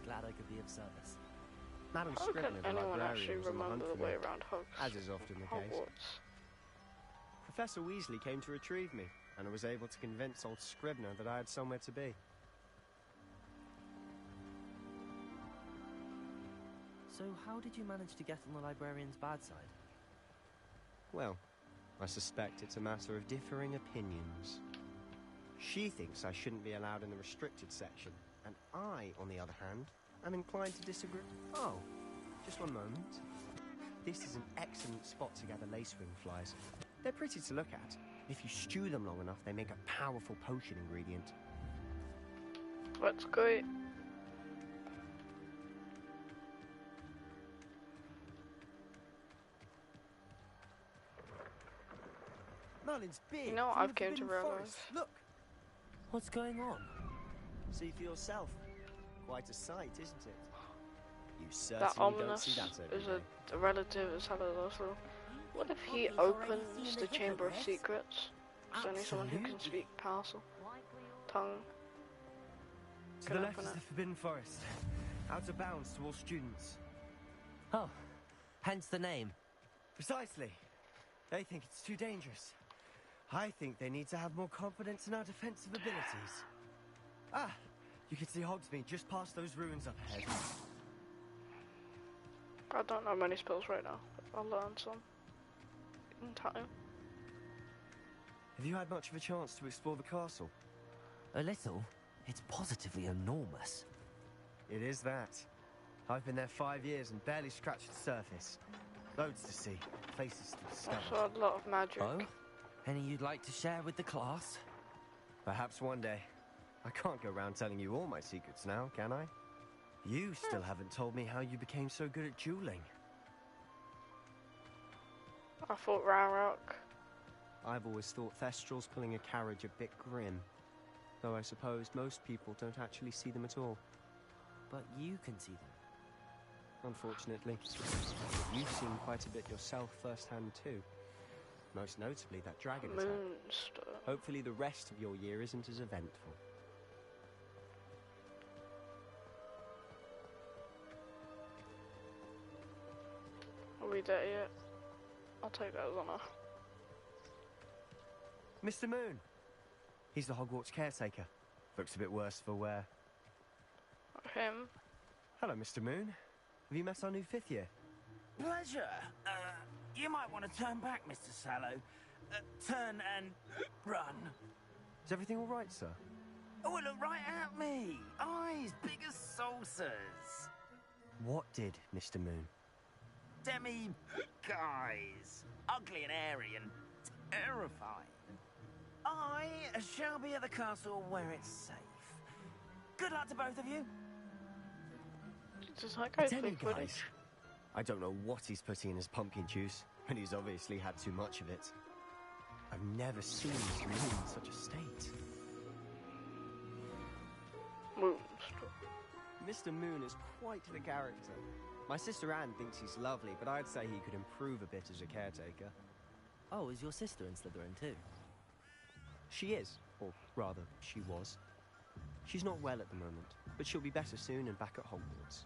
Speaker 3: Glad I could be of service.
Speaker 12: Madam
Speaker 1: How
Speaker 12: Scrivener,
Speaker 1: can
Speaker 12: the
Speaker 1: anyone
Speaker 12: librarian,
Speaker 1: actually
Speaker 12: was on the hunt
Speaker 1: remember
Speaker 12: for
Speaker 1: the way
Speaker 12: me,
Speaker 1: around
Speaker 12: as is often the case.
Speaker 1: Hogwarts?
Speaker 12: Professor Weasley came to retrieve me, and I was able to convince old Scrivener that I had somewhere to be.
Speaker 3: So how did you manage to get on the librarian's bad side?
Speaker 12: Well, I suspect it's a matter of differing opinions. She thinks I shouldn't be allowed in the restricted section, and I, on the other hand, am inclined to disagree. Oh, just one moment. This is an excellent spot to gather lacewing flies. They're pretty to look at. If you stew them long enough, they make a powerful potion ingredient.
Speaker 1: That's great.
Speaker 12: Merlin's big.
Speaker 1: You know what
Speaker 12: from
Speaker 1: I've
Speaker 12: the
Speaker 1: came to
Speaker 12: Forbidden
Speaker 1: realise?
Speaker 12: Forest. Look,
Speaker 3: What's going on?
Speaker 12: see for yourself. Quite a sight, isn't it? You
Speaker 1: That
Speaker 12: certainly don't
Speaker 1: ominous
Speaker 12: see that every
Speaker 1: is
Speaker 12: day.
Speaker 1: a relative of Salazar. What if he opens the Chamber of Secrets? There's only someone who can speak parcel tongue.
Speaker 2: To
Speaker 1: Can
Speaker 2: the
Speaker 1: open
Speaker 2: left is
Speaker 1: it.
Speaker 2: the Forbidden Forest. Out of bounds to all students.
Speaker 3: Oh, hence the name.
Speaker 2: Precisely. They think it's too dangerous. I think they need to have more confidence in our defensive abilities. Ah, you can see Hogsmeade just past those ruins up ahead.
Speaker 1: I don't know many spells right now. I'll learn some in time.
Speaker 2: Have you had much of a chance to explore the castle?
Speaker 3: A little. It's positively enormous.
Speaker 2: It is that.
Speaker 12: I've been there 5 years and barely scratched the surface. Loads to see, places to discover.
Speaker 1: Also a lot of magic.
Speaker 3: Oh? Any you'd like to share with the class?
Speaker 12: Perhaps one day. I can't go around telling you all my secrets now, can I? You still haven't told me how you became so good at dueling.
Speaker 1: I thought Rarok.
Speaker 12: I've always thought Thestrals pulling a carriage a bit grim. Though I suppose most people don't actually see them at all.
Speaker 3: But you can see them.
Speaker 12: Unfortunately. You've seen quite a bit yourself firsthand too. Most notably that dragon attack.
Speaker 1: Moonstone.
Speaker 12: Hopefully the rest of your year isn't as eventful.
Speaker 1: Are we there yet? I'll take that as honour.
Speaker 12: Mr. Moon! He's the Hogwarts caretaker. Looks a bit worse for wear.
Speaker 1: Him?
Speaker 12: Hello, Mr. Moon. Have you met our new 5th year?
Speaker 10: Pleasure. You might want to turn back, Mr. Sallow. Turn and run.
Speaker 12: Is everything all right, sir?
Speaker 10: Oh, look right at me. Eyes big as saucers.
Speaker 12: What did, Mr. Moon?
Speaker 10: Guys. Ugly and airy and terrifying. I shall be at the castle where it's safe. Good luck to both of you.
Speaker 1: Does that guy
Speaker 12: Tell you
Speaker 1: speak
Speaker 12: guys, I don't know what he's putting in his pumpkin juice, and he's obviously had too much of it. I've never seen Mr. Moon in such a state.
Speaker 1: Moonstone.
Speaker 12: Mr. Moon is quite the character. My sister Anne thinks he's lovely, but I'd say he could improve a bit as a caretaker.
Speaker 3: Oh, is your sister in Slytherin too?
Speaker 12: She is, or rather, she was. She's not well at the moment, but she'll be better soon and back at Hogwarts.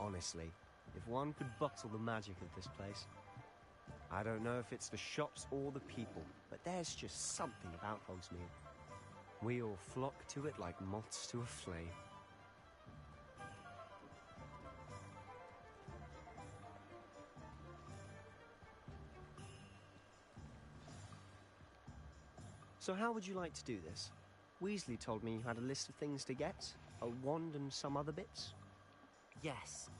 Speaker 12: Honestly, if one could bottle the magic of this place. I don't know if it's the shops or the people, but there's just something about Hogsmeade. We all flock to it like moths to a flame. So how would you like to do this? Weasley told me you had a list of things to get, a wand and some other bits.
Speaker 3: Yes.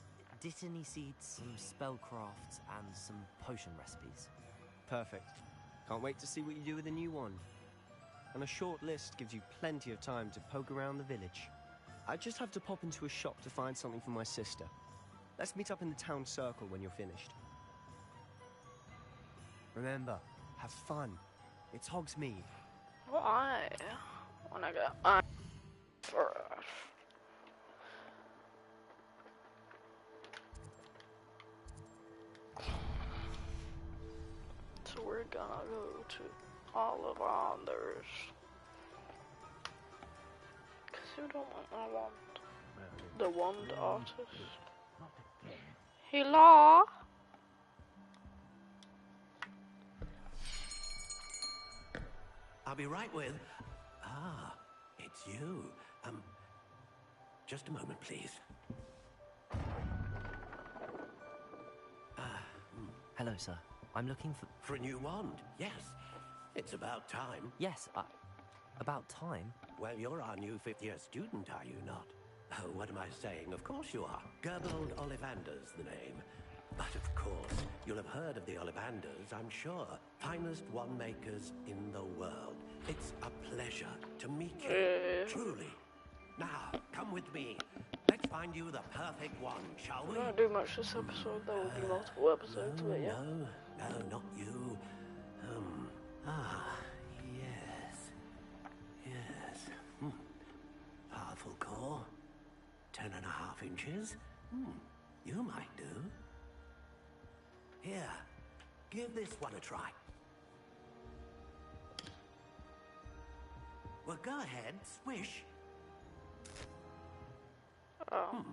Speaker 3: Dittany seeds, some spellcrafts, and some potion recipes.
Speaker 12: Perfect. Can't wait to see what you do with the new wand. And a short list gives you plenty of time to poke around the village. I just have to pop into a shop to find something for my sister. Let's meet up in the town circle when you're finished. Remember, have fun. It's Hogsmeade.
Speaker 1: Why? When I go first. So we're gonna go to Ollivanders. Cause you don't want my wand. The wand artist. Hello?
Speaker 7: I'll be right with... Ah, it's you. Just a moment, please.
Speaker 3: Hello, sir. I'm looking for...
Speaker 7: For a new wand, yes. It's about time.
Speaker 3: Yes, about time?
Speaker 7: Well, you're our new 5th year student, are you not? Oh, what am I saying? Of course you are. Gerbold Ollivander's the name. But of course, you'll have heard of the Ollivanders, I'm sure. Finest wand makers in the world. It's a pleasure to meet you, truly. Now, come with me. Let's find you the perfect wand, shall we?
Speaker 1: We don't do much this episode, there will be multiple episodes of it, yeah?
Speaker 7: No, not you. Yes. Powerful core. 10.5 inches. You might do. Here, give this one a try. Well, go ahead, swish.
Speaker 1: Oh.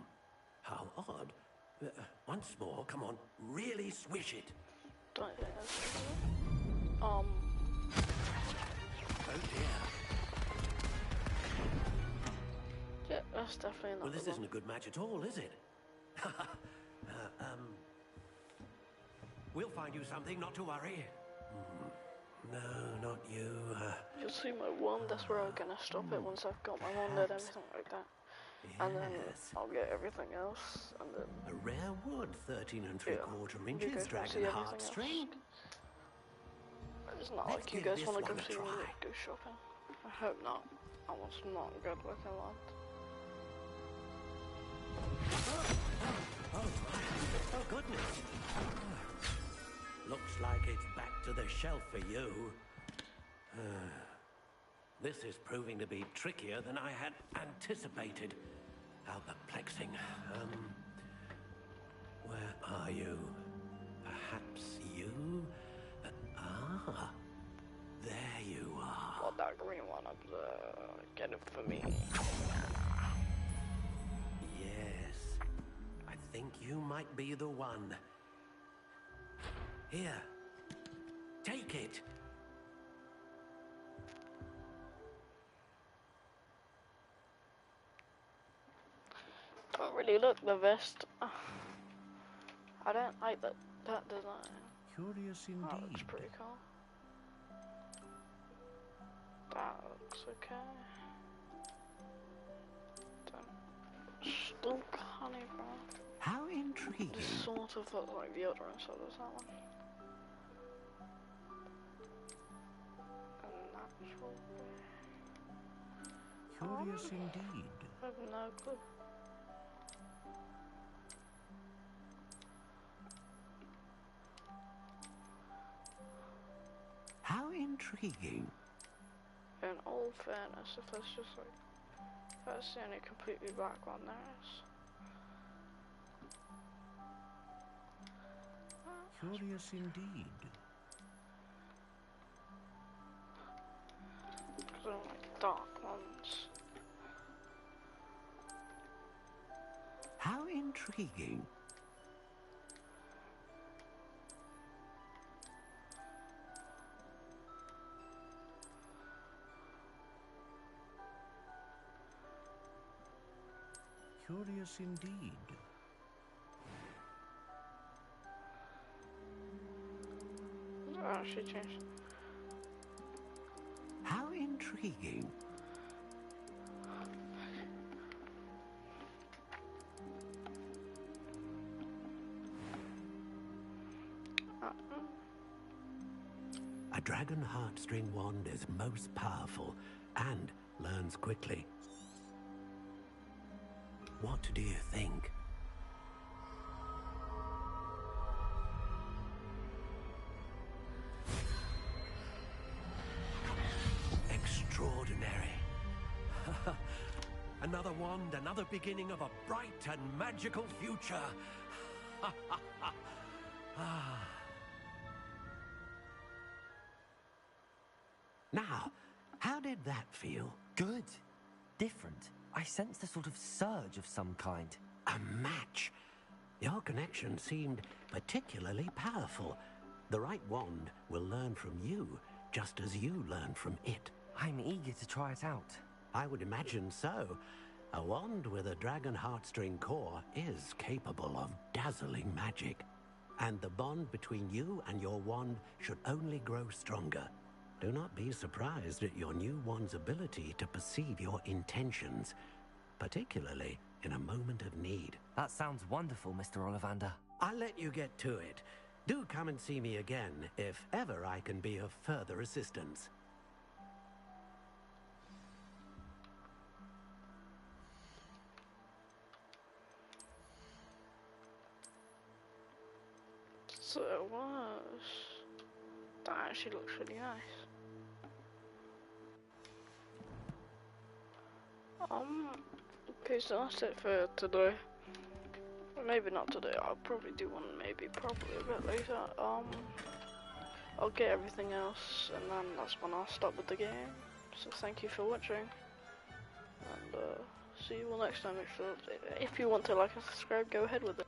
Speaker 7: How odd. Once more, come on, really swish it.
Speaker 1: Don't think that's true.
Speaker 7: Oh dear.
Speaker 1: Yeah, that's definitely not
Speaker 7: Well, this
Speaker 1: the
Speaker 7: isn't a good match at all, is it? We'll find you something, not to worry. No, not you.
Speaker 1: You'll see my wand, that's where I'm gonna stop it once I've got my wand and everything like that. And then I'll get everything else, and then...
Speaker 7: A rare wood, 13 3/4 inches,
Speaker 1: you guys
Speaker 7: dragon
Speaker 1: see everything
Speaker 7: heartstring.
Speaker 1: It's not
Speaker 7: Let's
Speaker 1: like you
Speaker 7: give
Speaker 1: guys
Speaker 7: this
Speaker 1: want to
Speaker 7: one
Speaker 1: go
Speaker 7: a
Speaker 1: see me
Speaker 7: try.
Speaker 1: go shopping. I hope not. I want some not good looking wand.
Speaker 7: Oh, goodness. Looks like it's back to the shelf for you. This is proving to be trickier than I had anticipated. How perplexing. Where are you? Perhaps you? There you are.
Speaker 1: Well, that green one up there. Get it for me.
Speaker 7: Yes. I think you might be the one. Here. Take it.
Speaker 1: Don't really look the vest. I don't like that design.
Speaker 6: Curious indeed.
Speaker 1: That looks pretty cool. That looks okay. Still honey, bro.
Speaker 10: How intriguing.
Speaker 1: This sort of looks like the other one, so does that one. And natural.
Speaker 6: Curious indeed.
Speaker 1: I have no clue.
Speaker 10: How intriguing.
Speaker 1: In all fairness, if that's just like, that's the only completely black one there is.
Speaker 6: Curious indeed.
Speaker 1: Because I don't like dark ones.
Speaker 10: How intriguing.
Speaker 6: Curious indeed.
Speaker 1: Oh, she changed.
Speaker 10: How intriguing.
Speaker 7: A dragon heartstring wand is most powerful and learns quickly. What do you think? Extraordinary. Another wand, another beginning of a bright and magical future. Now, how did that feel?
Speaker 3: Good. Different. I sensed a sort of surge of some kind.
Speaker 7: A match. Your connection seemed particularly powerful. The right wand will learn from you, just as you learn from it.
Speaker 3: I'm eager to try it out.
Speaker 7: I would imagine so. A wand with a dragon heartstring core is capable of dazzling magic. And the bond between you and your wand should only grow stronger. Do not be surprised at your new wand's ability to perceive your intentions, particularly in a moment of need.
Speaker 3: That sounds wonderful, Mr. Ollivander.
Speaker 7: I'll let you get to it. Do come and see me again if ever I can be of further assistance.
Speaker 1: So it was. That actually looks really nice. Okay, so that's it for today. Maybe not today, I'll probably do one probably a bit later. I'll get everything else and then that's when I'll stop with the game. So thank you for watching. And see you all next time. If you want to like and subscribe, go ahead with it.